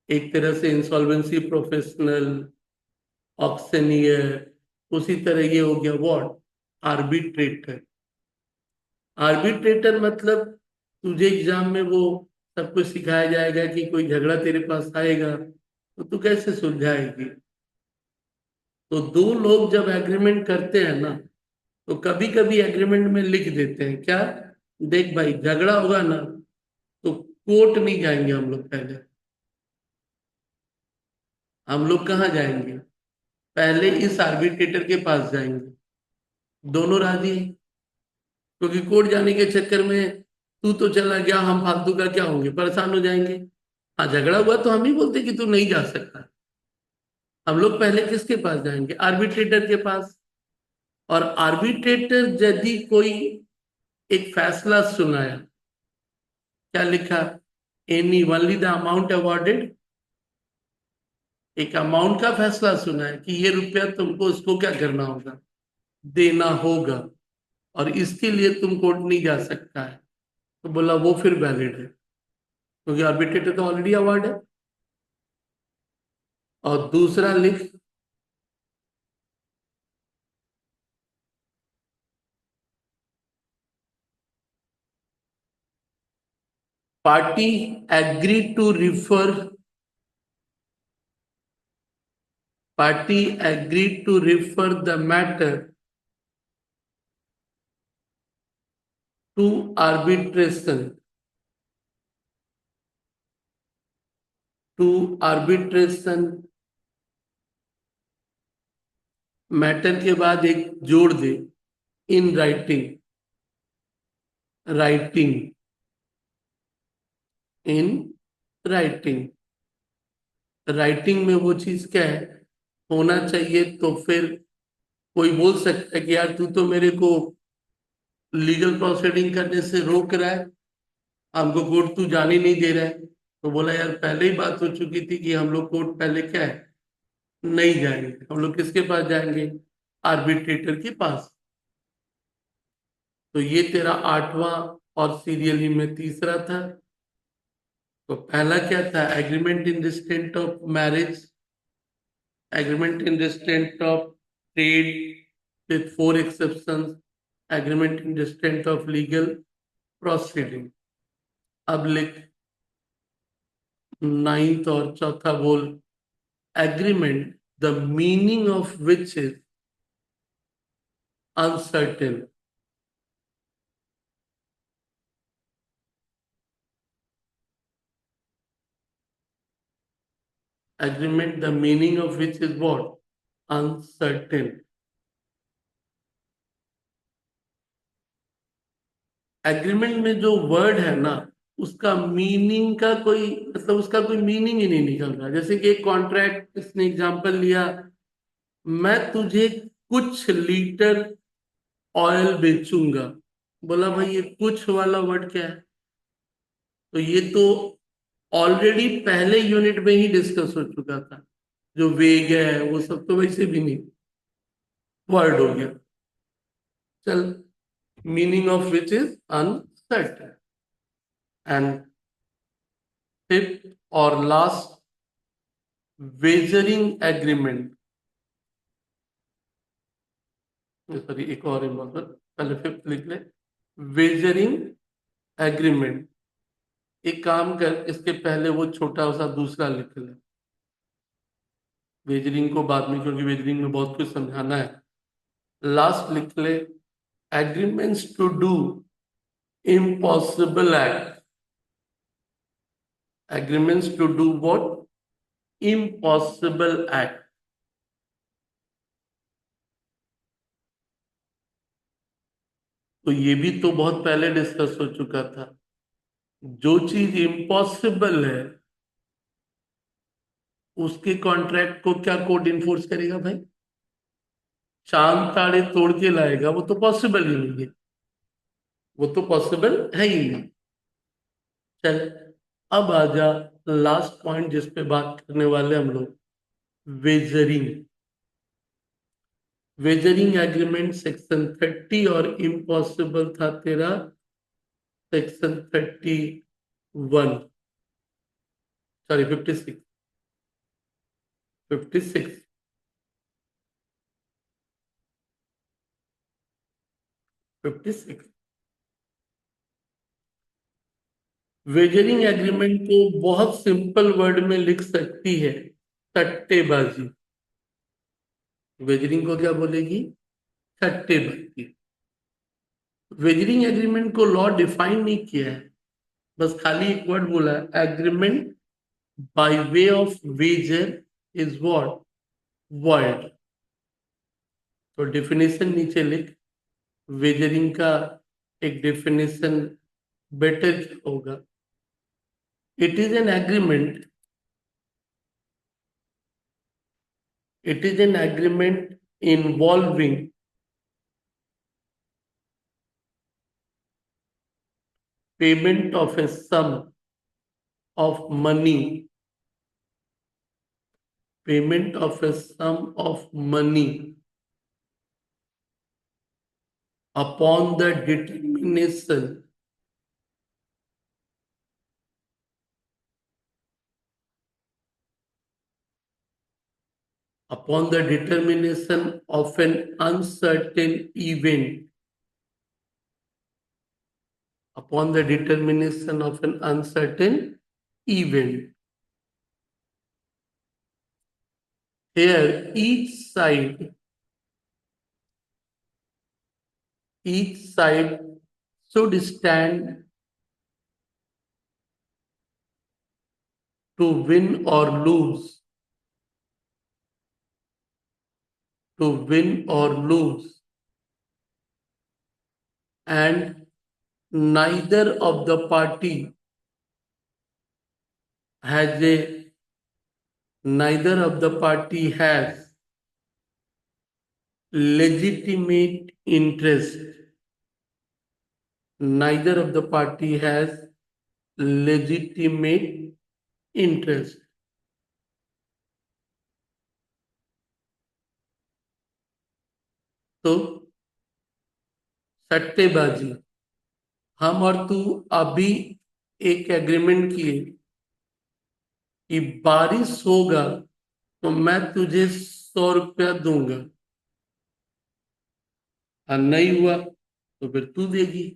एक तरह से इंसॉल्वेंसी प्रोफेशनल, ऑक्शनियर, उसी तरह ये हो गया व्हाट, आर्बिट्रेटर। आर्बिट्रेटर मतलब तुझे एग्जाम में वो सब कुछ सिखाया जाएगा कि कोई झगड़ा तेरे पास आएगा तो तू कैसे सुलझाएगी। तो दो लोग जब एग्रीमेंट करते हैं ना, तो कभी कभी एग्रीमेंट में लिख देते हैं क्या, देख भाई झगड़ा होगा ना तो कोर्ट नहीं जाएंगे हम लोग, पहले हम लोग कहाँ जाएंगे, पहले इस आर्बिट्रेटर के पास जाएंगे। दोनों राजी हैं, क्योंकि कोर्ट जाने के चक्कर में तू तो चला गया, हम फालतू का क्या होंगे, परेशान हो जाएंगे। हाँ झगड़ा हुआ तो हम ही बोलते कि तू नहीं जा सकता, हम लोग पहले किसके पास जाएंगे, आर्बिट्रेटर के पास। और आर्बिट्रेटर यदि कोई एक फैसला सुनाया, क्या लिखा, any only the amount awarded, एक अमाउंट का फैसला सुना है कि ये रुपया तुमको इसको क्या करना होगा, देना होगा, और इसके लिए तुम कोर्ट नहीं जा सकता है, तो बोला वो फिर वैलिड है, क्योंकि आर्बिट्रेटर तो ऑलरेडी अवार्ड है। और दूसरा लिख, party agree to refer, party agreed to refer the matter to arbitration, to arbitration। Matter के बाद एक जोड़ दे, in writing, writing, in writing. Writing में वो चीज क्या है, होना चाहिए। तो फिर कोई बोल सकता है कि यार तू तो मेरे को लीगल प्रोसीडिंग करने से रोक रहा है, हमको कोर्ट तू जाने नहीं दे रहा है। तो बोला यार पहले ही बात हो चुकी थी कि हम लोग कोर्ट पहले क्या है, नहीं जाएंगे। हम लोग किसके पास जाएंगे, आर्बिट्रेटर के पास। तो ये तेरा आठवां और सीरियली में तीसरा था। तो पहला क्या था, agreement in restraint of marriage, agreement in restraint of trade with 4 exceptions, agreement in restraint of legal proceeding. अब लिख 9th और चौथा बोल, agreement the meaning of which is uncertain. Agreement the meaning of which is what? Uncertain. Agreement में जो word है ना, उसका मीनिंग का कोई मतलब उसका कोई मीनिंग ही नहीं निकल रहा। जैसे कि एक कॉन्ट्रैक्ट, इसने एग्जांपल लिया, मैं तुझे कुछ लीटर ऑयल बेचूंगा। बोला भाई ये कुछ वाला वर्ड क्या है? तो ये तो ऑलरेडी पहले यूनिट में ही डिस्कस हो चुका था। जो वेग है वो सब तो वैसे भी नहीं, वर्ड हो गया। चल, meaning of which is uncertain. And fifth और लास्ट, वेजरिंग एग्रीमेंट। सॉरी, एक और इम्पोर्टेंट, पहले फिफ्थ लिख ले, वेजरिंग एग्रीमेंट। एक काम कर, इसके पहले वो छोटा सा दूसरा लिख ले, वेजरिंग को बाद में, क्योंकि वेजरिंग में बहुत कुछ समझाना है। लास्ट लिख ले, agreements to do impossible act. Agreements to do what? Impossible act. तो ये भी तो बहुत पहले डिस्कस हो चुका था। जो चीज इम्पॉसिबल है उसके कॉन्ट्रैक्ट को क्या कोर्ट इन्फोर्स करेगा भाई? चांद तारे तोड़ के लाएगा, वो तो पॉसिबल ही नहीं है, वो तो पॉसिबल है ही नहीं। चल, अब आजा लास्ट पॉइंट जिस पे बात करने वाले हम लोग, वेजरिंग। वेजरिंग एग्रीमेंट सेक्शन 30 और इम्पॉसिबल था तेरा सेक्शन 31, सॉरी 56, 56, 56। वेजरिंग एग्रीमेंट को बहुत सिंपल वर्ड में लिख सकती है, सट्टेबाजी। वेजरिंग को क्या बोलेगी? सट्टेबाजी। वेजरिंग एग्रीमेंट को लॉ डिफाइन नहीं किया है, बस खाली एक वर्ड बोला है, agreement by way of wager is what? Word. तो डेफिनेशन नीचे लिख, वेजरिंग का एक डेफिनेशन बेटर क्या होगा? It is an agreement, it is an agreement involving payment of a sum of money, payment of a sum of money upon the determination upon the determination of an uncertain event, upon the determination of an uncertain event. Here each side should stand to win or lose, to win or lose, and neither of the party has a neither of the party has legitimate interest, neither of the party has legitimate interest. तो सट्टेबाजी, हम और तू अभी एक agreement किए कि बारिश होगा तो मैं तुझे 100 रुपया दूंगा, और नहीं हुआ तो फिर तू देगी।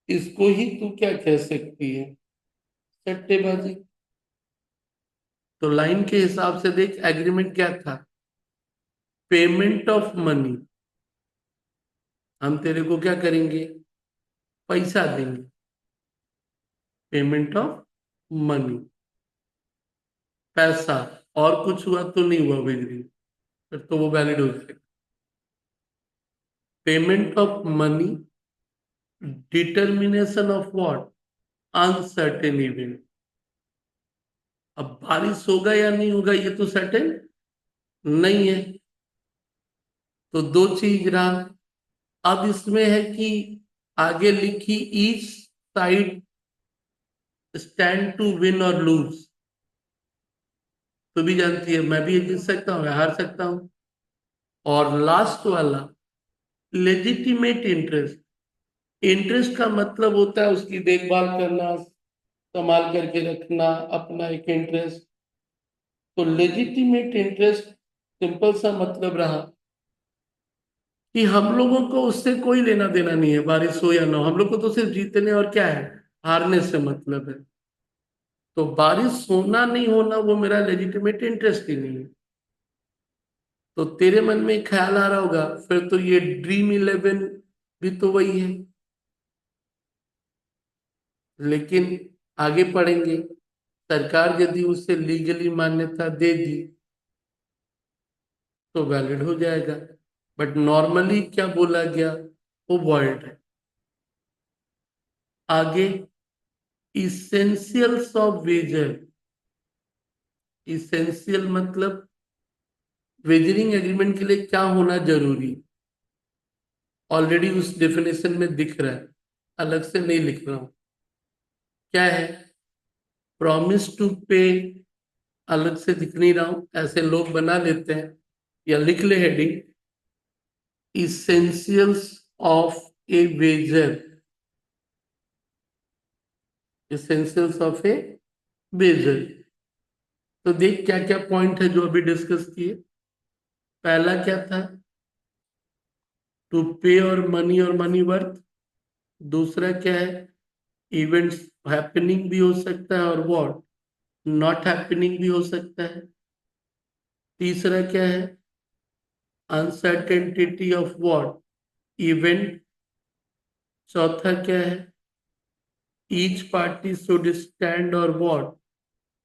इसको ही तू क्या कह सकती है? सट्टेबाजी। तो लाइन के हिसाब से देख, एग्रीमेंट क्या था? Payment of money. हम तेरे को क्या करेंगे? पैसा देंगे। पेमेंट ऑफ मनी, पैसा। और कुछ हुआ तो नहीं हुआ बिजली, फिर तो वो वैलिड हो जाएगा। Payment of money, determination of what? Uncertain event. अब बारिश होगा या नहीं होगा ये तो सर्टेन नहीं है। तो दो चीज रहा। अब इसमें है कि आगे लिखी each side stand to win और लूज। तो भी जानती है मैं भी ये जीत सकता हूँ, मैं हार सकता हूँ। और लास्ट वाला, लेजिटिमेट इंटरेस्ट। इंटरेस्ट का मतलब होता है उसकी देखभाल करना, संभाल करके रखना, अपना एक इंटरेस्ट। तो लेजिटिमेट इंटरेस्ट सिंपल सा मतलब रहा कि हम लोगों को उससे कोई लेना देना नहीं है, बारिश हो या ना हो, हम लोग को तो सिर्फ जीतने और क्या है, हारने से मतलब है। तो बारिश होना नहीं होना वो मेरा लेजिटिमेट इंटरेस्ट ही नहीं है। तो तेरे मन में एक ख्याल आ रहा होगा, फिर तो ये ड्रीम 11 भी तो वही है। लेकिन आगे पढ़ेंगे, सरकार यदि उसे लीगली मान्यता दे दी तो वैलिड हो जाएगा। बट नॉर्मली क्या बोला गया, वो वॉइड है। आगे, इसेंशियल्स ऑफ वेजर। इसेंशियल मतलब वेजरिंग एग्रीमेंट के लिए क्या होना जरूरी। ऑलरेडी उस डेफिनेशन में दिख रहा है, अलग से नहीं लिख रहा हूं। क्या है? प्रॉमिस टू पे। अलग से दिख नहीं रहा हूं, ऐसे लोग बना लेते हैं, या लिख ले heading, essentials of a wager. Essentials of a wager. तो देख क्या क्या पॉइंट है जो अभी डिस्कस किए। पहला क्या था? टू पे और मनी वर्थ। दूसरा क्या है? इवेंट्स हैपनिंग भी हो सकता है और व्हाट नॉट हैपनिंग भी हो सकता है। तीसरा क्या है? Uncertainty of what event. चौथा क्या है? ईच पार्टी शुड स्टैंड और व्हाट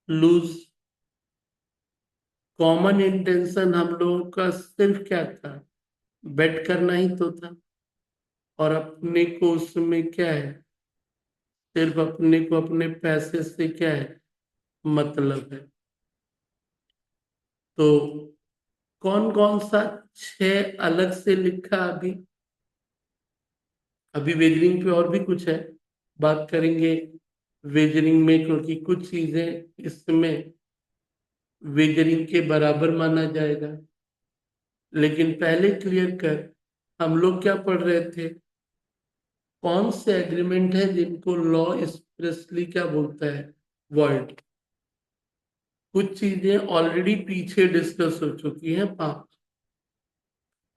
लूज। कॉमन इंटेंशन हम लोगों का सिर्फ क्या था? बेट करना ही तो था। और अपने को उसमें क्या है, सिर्फ अपने को अपने पैसे से क्या है, मतलब है। तो कौन कौन सा छह अलग से लिखा अभी? अभी वेजरिंग पे और भी कुछ है, बात करेंगे वेजरिंग में, क्योंकि कुछ चीजें इसमें वेजरिंग के बराबर माना जाएगा। लेकिन पहले क्लियर कर, हम लोग क्या पढ़ रहे थे? कौन से एग्रीमेंट है जिनको लॉ एक्सप्रेसली क्या बोलता है, वॉइड। कुछ चीजें ऑलरेडी पीछे डिस्कस हो चुकी हैं, 5।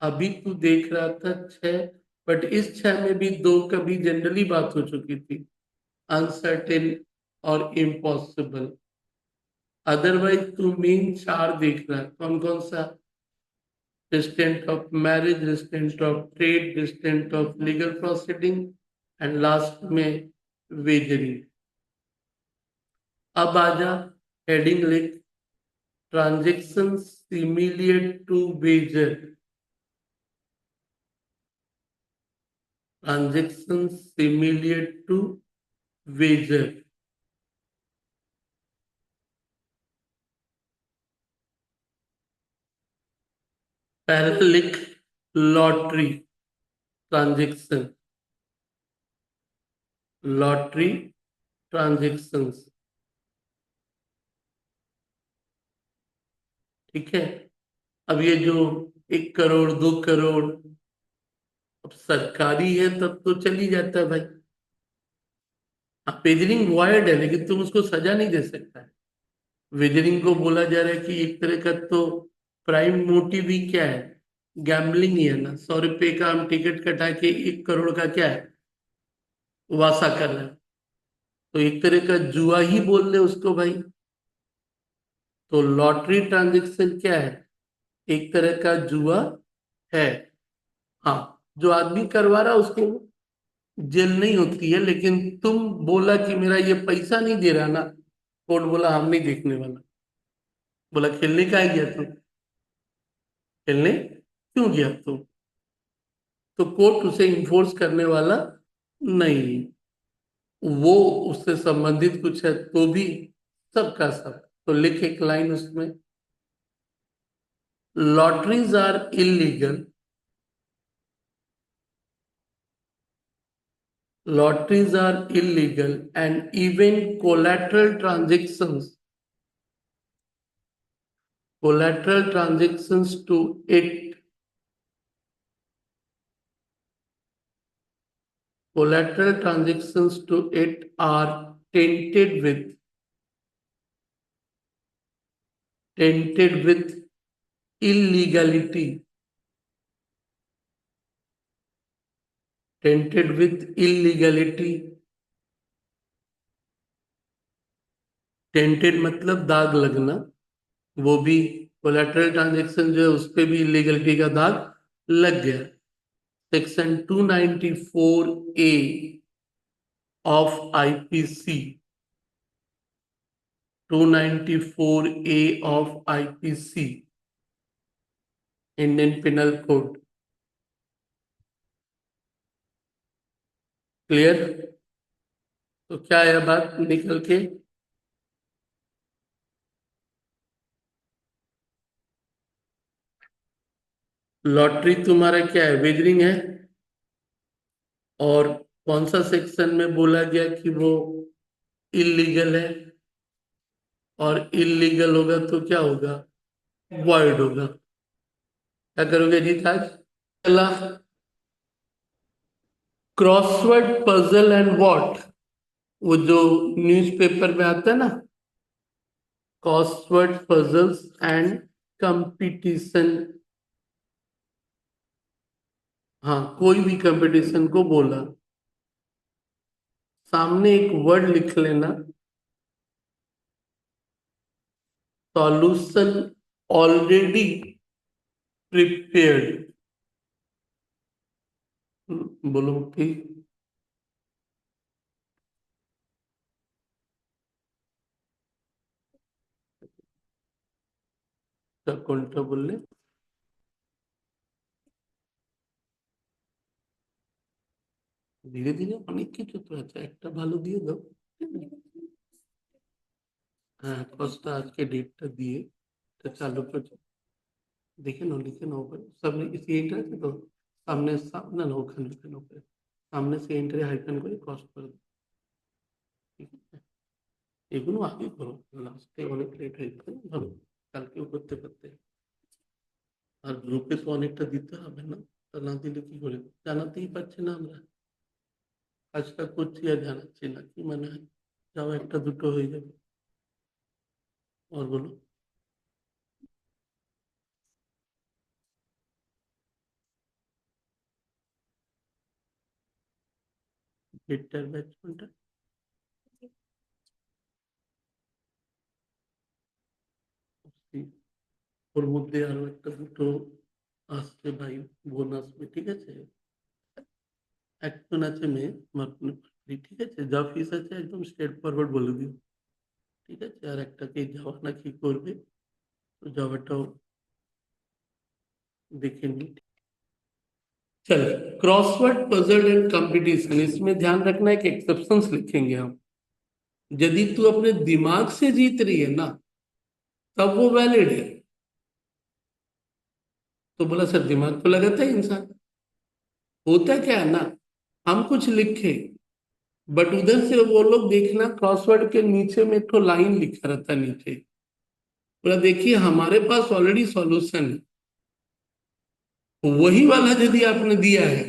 अभी तू देख रहा था 6, बट इस 6 में भी 2 कभी जनरली बात हो चुकी थी, अनसर्टेन और इम्पॉसिबल। अदरवाइज तू मेन 4 देख रहा है, कौन कौन सा? restraint of marriage, restraint of trade, restraint of legal proceeding, and last में वेजरी। अब आजा, हेडिंग लिख, transaction similar to wager. Transaction similar to wager. पहले लिख, लॉटरी ट्रांजेक्शन। Lottery transactions. ठीक है। अब ये जो 1 करोड़ 2 करोड़, अब सरकारी है तब तो चल ही जाता है भाई। हाँ, पेजरिंग वॉयड है लेकिन तुम उसको सजा नहीं दे सकता है। वेजरिंग को बोला जा रहा है कि एक तरह का तो प्राइम मोटिव ही क्या है, गैम्बलिंग ही है ना। 100 रुपए का हम टिकट कटा के 1 करोड़ का क्या है, वासा कर रहे हैं। तो एक तरह का जुआ ही बोल दे उसको भाई। तो लॉटरी ट्रांजेक्शन क्या है, एक तरह का जुआ है। हाँ, जो आदमी करवा रहा उसको जेल नहीं होती है, लेकिन तुम बोला कि मेरा ये पैसा नहीं दे रहा ना, कोर्ट बोला हम नहीं देखने वाला। बोला खेलने का ही गया तू, खेलने क्यों गया तू, तो कोर्ट उसे इन्फोर्स करने वाला नहीं। वो उससे संबंधित कुछ है तो भी सबका सब। तो लिख एक लाइन उसमें, lotteries are illegal, lotteries are illegal and even collateral transactions to it are tainted with illegality, tainted with illegality। Tainted मतलब दाग लगना, वो भी कोलैटरल ट्रांजेक्शन जो है उस पे भी इलीगलिटी का दाग लग गया। Section 294A of IPC, 294A of IPC, Indian penal code. Clear? तो क्या है बात निकल के, लॉटरी तुम्हारा क्या है, वेजरिंग है। और कौन सा सेक्शन में बोला गया कि वो इलीगल है, और इलीगल होगा तो क्या होगा, वॉइड होगा। क्या करोगे जीत आज? पहला, क्रॉसवर्ड पजल एंड व्हाट, वो जो न्यूज़पेपर में आता है ना, क्रॉसवर्ड पजल्स एंड कंपटीशन। हाँ, कोई भी कंपटीशन को बोला, सामने एक वर्ड लिख लेना, सॉल्यूशन ऑलरेडी प्रिपेयर्ड। बोलो ठीक। কোনটা বললে? ধীরে ধীরে অনেক কিছু তো আছে, একটা ভালো দিয়ে দাও। হ্যাঁ, কস্তা আজকে ডেটটা দিয়ে এটা চালু করছে। দেখে নাও, লিখে নাও ওপরে, সামনে সিএনটা আছে তো, সামনে না না, ওখানে ওখানে ওপরে সামনে সিএনটারে হাইফেন করে ক্রস করে দাও। ঠিক আছে, এগুলো আগে করো, লাস্টে অনেক লেট হয়ে যাবে, ধরো কালকেও করতে পারতে। আর গ্রুপে তো অনেকটা দিতে হবে না, তা না দিলে কি করে, জানাতেই পারছি না আমরা, কাজটা করছি আর জানাচ্ছি না, কি মানে হয়? যাও, একটা দুটো হয়ে যাবে। আর বলো, ডেটটার ব্যাচ কোনটা? ওর মধ্যে আরো একটা দুটো আসছে ভাই, বোন আসবে, ঠিক আছে। একজন আছে মেয়ে, মাধ্যমিক পাশ, ঠিক আছে, যা ফিস আছে একদম স্ট্রেট ফরওয়ার্ড বলে দিও। ঠিক আছে, আর একটাকে যাওয়া না কি করবে, তো যাওয়াটাও দেখে নি। चल, क्रॉसवर्ड पजल एंड कंपटीशन, इसमें ध्यान रखना है कि एक्सेप्शंस लिखेंगे हम। यदि तू अपने दिमाग से जीत रही है ना, तब वो वैलिड है। तो बोला सर दिमाग तो लगाता है इंसान। होता क्या है ना, हम कुछ लिखे, बट उधर से वो लोग देखना, क्रॉसवर्ड के नीचे में तो लाइन लिखा रहता है नीचे, बोला देखिए हमारे पास ऑलरेडी सॉल्यूशन है, वही वाला यदि आपने दिया है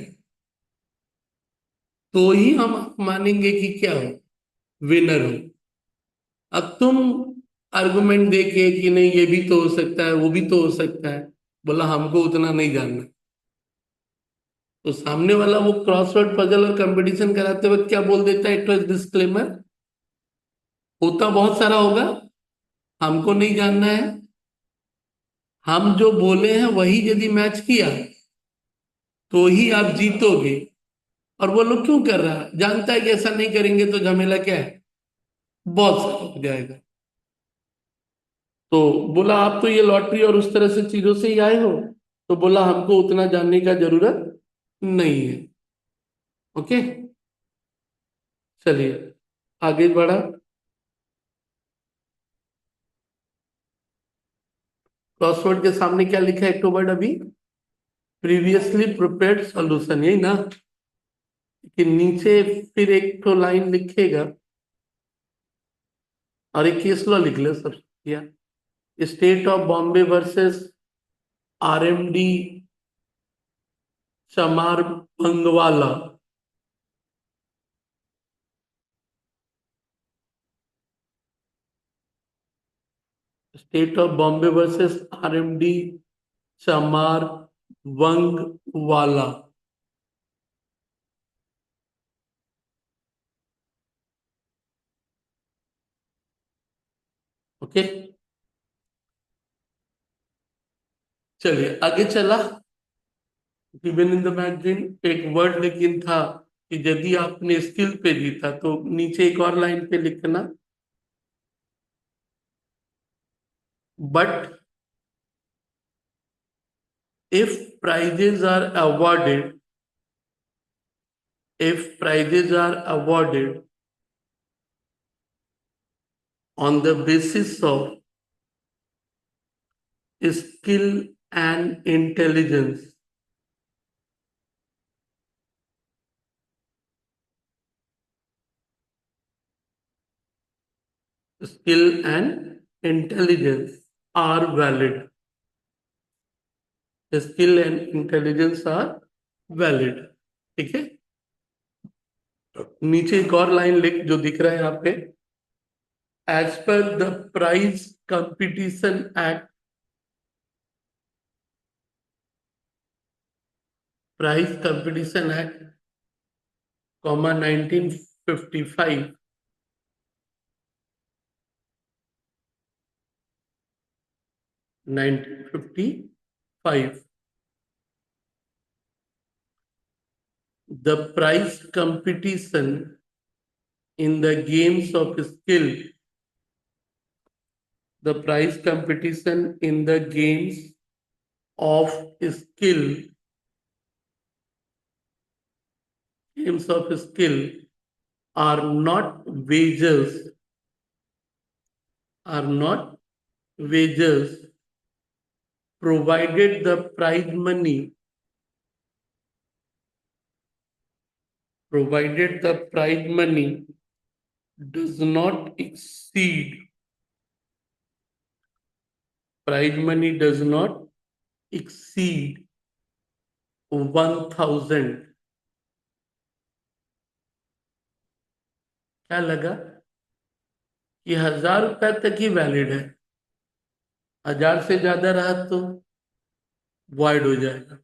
तो ही हम मानेंगे कि क्या हो, विनर हो। अब तुम आर्गुमेंट देके कि नहीं ये भी तो हो सकता है, वो भी तो हो सकता है, बोला हमको उतना नहीं जानना। तो सामने वाला वो क्रॉसवर्ड पजल और कंपटीशन कराते वक्त क्या बोल देता है, इट वाज डिस्क्लेमर, होता बहुत सारा होगा, हमको नहीं जानना है, हम जो बोले हैं वही यदि मैच किया तो ही आप जीतोगे। और वो लोग क्यों कर रहा है, जानता है कि ऐसा नहीं करेंगे तो झमेला क्या है, बहुत सारा हो जाएगा। तो बोला आप तो ये लॉटरी और उस तरह से चीजों से ही आए हो, तो बोला हमको उतना जानने का जरूरत नहीं है। ओके, चलिए आगे बढ़ा। क्रॉसवर्ड के सामने क्या लिखा है, एक तो वर्ड अभी, प्रीवियसली प्रिपेयर्ड सॉल्यूशन, यही ना, कि नीचे फिर एक तो लाइन लिखेगा और एक केस लॉ लिख ले सब किया, state of Bombay versus RMD Chamarbaugwala. State of Bombay versus RMD Chamarbaugwala. Okay, चलिए आगे चला। गिवन इन द मैगजीन एक वर्ड लेकिन था कि यदि आपने स्किल पे जीता तो नीचे एक और लाइन पे लिखना, but if prizes are awarded, if prizes are awarded on the basis of skill and intelligence, skill and intelligence are valid, skill and intelligence are valid। ठीक है, नीचे एक और लाइन लिख जो दिख रहा है यहाँ पे, as per the prize competition act, prize competition act comma 1955, 1955, the prize competition in the games of skill, the prize competition in the games of skill, games of skill are not wages, are not wages, provided the prize money, provided the prize money does not exceed, prize money does not exceed 1000। क्या लगा कि 1000 रुपया तक ही valid है, 1000 से ज्यादा रहा तो वॉइड हो जाएगा।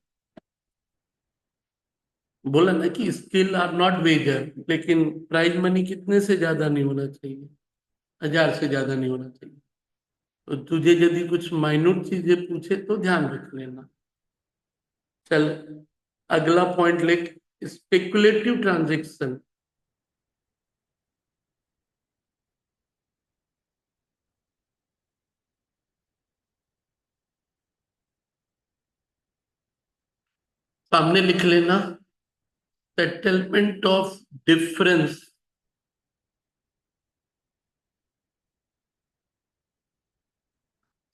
बोला ना कि स्किल आर नॉट वेजर, लेकिन प्राइज मनी कितने से ज्यादा नहीं होना चाहिए, 1000 से ज्यादा नहीं होना चाहिए। तो तुझे यदि कुछ माइन्यूट चीजें पूछे तो ध्यान रख लेना। चल अगला पॉइंट लिख, स्पेकुलेटिव ट्रांजेक्शन। सामने लिख लेना, settlement of difference,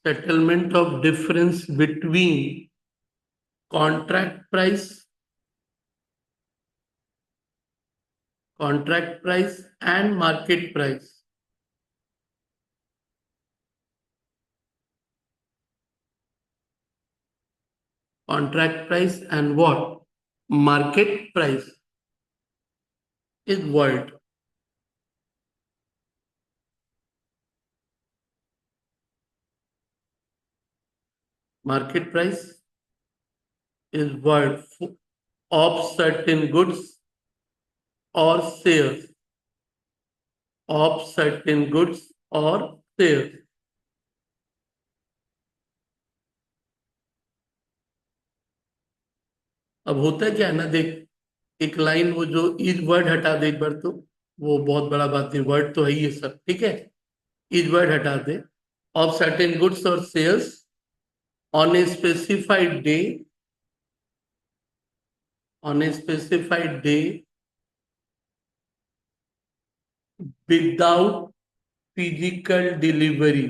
settlement of difference between contract price, contract price and market price, contract price and what, market price is void। Market price is word of certain goods or shares, of certain goods or shares. अब होता है क्या है ना, देख, एक line वो जो इज वर्ड हटा दे एक बार तो, वो बहुत बड़ा बात है, वर्ड तो है ही है सब, ठीक है, इज वर्ड हटा दे, ऑफ सर्टेन गुड्स और sales on a specified day, on a specified day without physical delivery,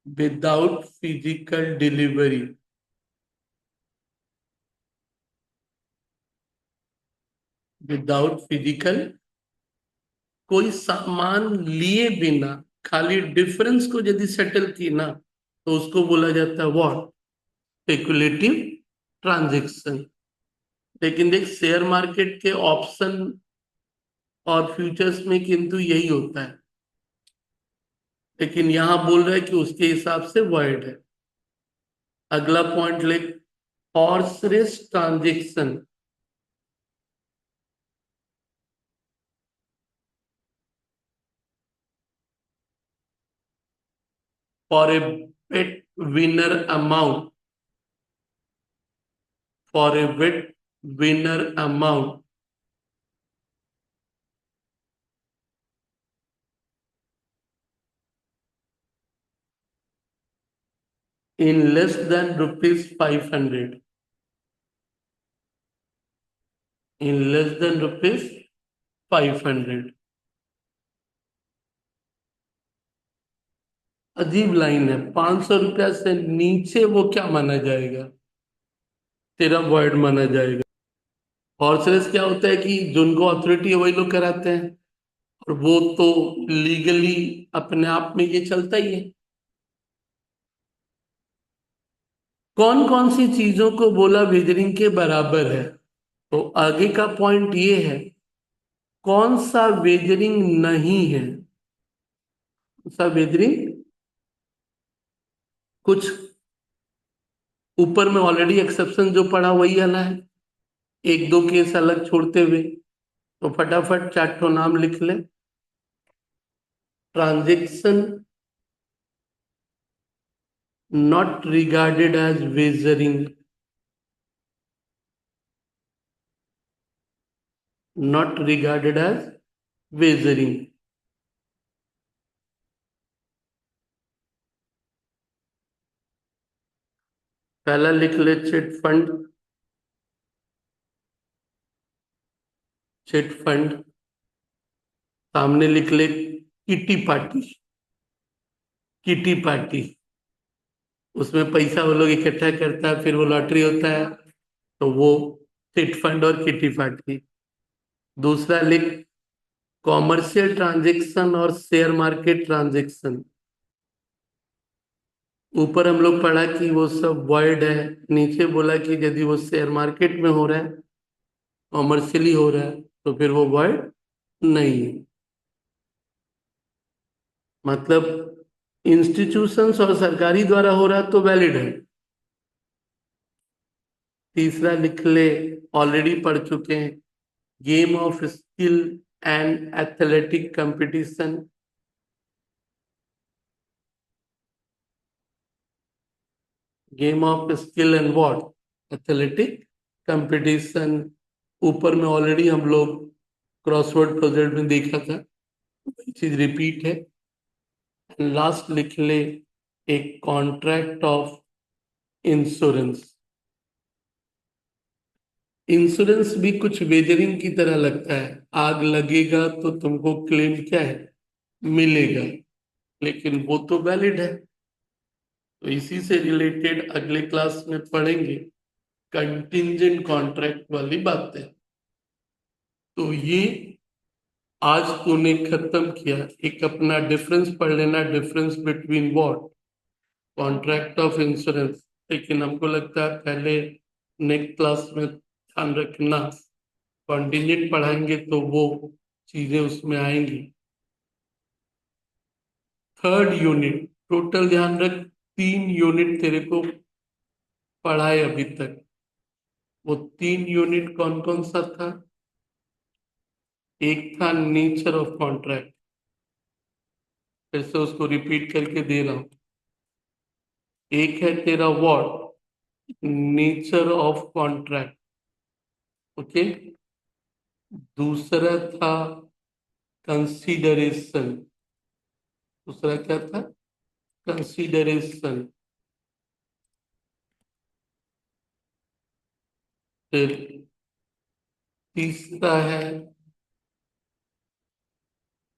without physical delivery, without physical, कोई सामान लिए बिना खाली डिफरेंस को यदि सेटल की ना, तो उसको बोला जाता है व्हाट, स्पेकुलेटिव ट्रांजेक्शन। लेकिन देख, शेयर मार्केट के ऑप्शन और फ्यूचर्स में किंतु यही होता है, लेकिन यहां बोल रहा है कि उसके हिसाब से वर्ड है। अगला पॉइंट लिख, horse race transaction, for a bet winner amount, for a bet winner amount in less than rupees 500, in less than rupees 500। अजीब लाइन है, 500 रुपया से नीचे वो क्या माना जाएगा, तेरा वर्ड माना जाएगा। हॉर्स रेस क्या होता है कि जिनको अथॉरिटी है वही लोग कराते हैं, और वो तो लीगली अपने आप में ये चलता ही है। कौन कौन सी चीजों को बोला वेजरिंग के बराबर है, तो आगे का पॉइंट ये है, कौन सा वेजरिंग नहीं है, कौन सा वेजरिंग, कुछ ऊपर में ऑलरेडी एक्सेप्शन जो पढ़ा वही आना है, एक दो केस अलग छोड़ते हुए, तो फटाफट चार ठो नाम लिख ले। Transaction not regarded as wagering, not regarded as wagering. पहला लिख ले चिट फंड, चिट फंड, सामने लिख ले किटी पार्टी, किटी पार्टी, उसमें पैसा वो लोग इकट्ठा करता है, फिर वो लॉटरी होता है, तो वो चिट फंड और किटी पार्टी। दूसरा लिख कॉमर्शियल ट्रांजेक्शन और शेयर मार्केट ट्रांजेक्शन, ऊपर हम लोग पढ़ा कि वो सब वर्ड है, नीचे बोला कि यदि वो शेयर मार्केट में हो रहा है, कॉमर्शियली हो रहा है, तो फिर वो वर्ड नहीं है। मतलब इंस्टीट्यूशंस और सरकारी द्वारा हो रहा है तो वैलिड है। तीसरा लिख ले, ऑलरेडी पढ़ चुके हैं, game of skill and athletic competition, game of skill and what, athletic competition, ऊपर में ऑलरेडी हम लोग क्रॉसवर्ड प्रोजेक्ट में देखा था, वही चीज रिपीट है। लास्ट लिख ले, एक कॉन्ट्रैक्ट ऑफ इंश्योरेंस, इंश्योरेंस भी कुछ वेजरिंग की तरह लगता है, आग लगेगा तो तुमको क्लेम क्या है, मिलेगा, लेकिन वो तो वैलिड है। तो इसी से रिलेटेड अगले क्लास में पढ़ेंगे कंटिंजेंट कॉन्ट्रैक्ट वाली बातें। तो ये आज तूने खत्म किया, एक अपना डिफरेंस पढ़ लेना, difference between what, contract of insurance. लेकिन हमको लगता है पहले नेक्स्ट क्लास में ध्यान रखना, कॉन्टिजेंट पढ़ाएंगे तो वो चीजें उसमें आएंगी। थर्ड यूनिट टोटल ध्यान रख, 3 यूनिट तेरे को पढ़ाए अभी तक, वो 3 यूनिट कौन कौन सा था? एक था नेचर ऑफ कॉन्ट्रैक्ट, फिर से उसको रिपीट करके दे रहा हूं। एक है तेरा what, nature of contract, okay. दूसरा था कंसीडरेशन, दूसरा क्या था? कंसीडरेशन। फिर तीसरा है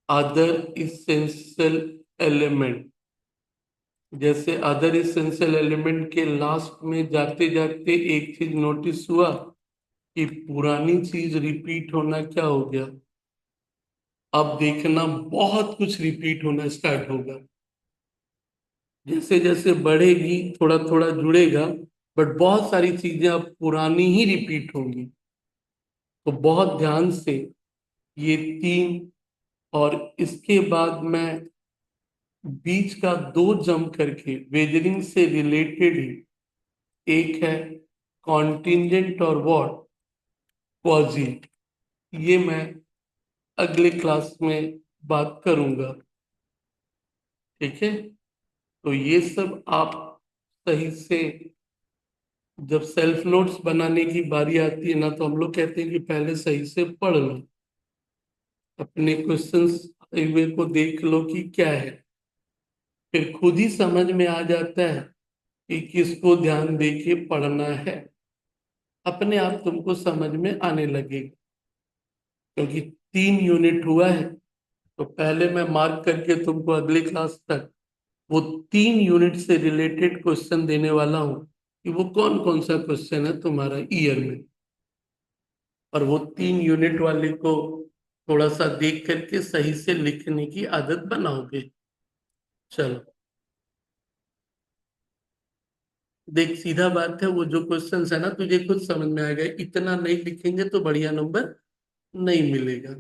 अदर इसेंशियल एलिमेंट। जैसे अदर इसेंशियल एलिमेंट के लास्ट में जाते जाते एक चीज नोटिस हुआ कि पुरानी चीज रिपीट होना क्या हो गया, अब देखना बहुत कुछ रिपीट होना स्टार्ट होगा। जैसे जैसे बढ़ेगी थोड़ा थोड़ा जुड़ेगा, बट बहुत सारी चीजें अब पुरानी ही रिपीट होंगी। तो बहुत ध्यान से ये तीन, और इसके बाद मैं बीच का दो जम करके वेदरिंग से रिलेटेड ही, एक है कॉन्टिंजेंट और व्हाट, क्वाजी, ये मैं अगले क्लास में बात करूंगा। ठीक है, तो ये सब आप सही से, जब सेल्फ नोट्स बनाने की बारी आती है ना, तो हम लोग कहते हैं कि पहले सही से पढ़ लो, अपने क्वेश्चंस वे को देख लो कि क्या है, फिर खुद ही समझ में आ जाता है कि किसको ध्यान दे के पढ़ना है। अपने आप तुमको समझ में आने लगेगा, क्योंकि 3 यूनिट हुआ है। तो पहले मैं मार्क करके तुमको अगले क्लास तक वो 3 यूनिट से रिलेटेड क्वेश्चन देने वाला हूँ कि वो कौन कौन सा क्वेश्चन है तुम्हारा ईयर में, और वो 3 यूनिट वाले को थोड़ा सा देख करके सही से लिखने की आदत बनाओगे। चलो, देख सीधा बात है, वो जो क्वेश्चंस है ना तुझे खुद समझ में आएगा, इतना नहीं लिखेंगे तो बढ़िया नंबर नहीं मिलेगा।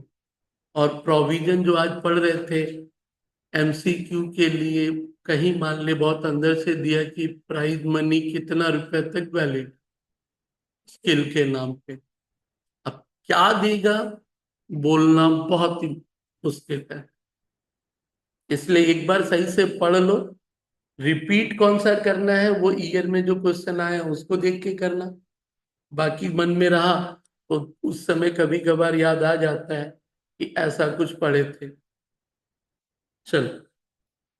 और प्रोविजन जो आज पढ़ रहे थे एमसीक्यू के लिए, कहीं मान ले बहुत अंदर से दिया कि प्राइज मनी कितना रुपए तक वैलिड स्किल के नाम पे, अब क्या देगा बोलना बहुत ही मुश्किल है। इसलिए एक बार सही से पढ़ लो, रिपीट कौन सा करना है वो ईयर में जो क्वेश्चन आया उसको देख के करना, बाकी मन में रहा तो उस समय कभी कभार याद आ जाता है कि ऐसा कुछ पढ़े थे। चलो।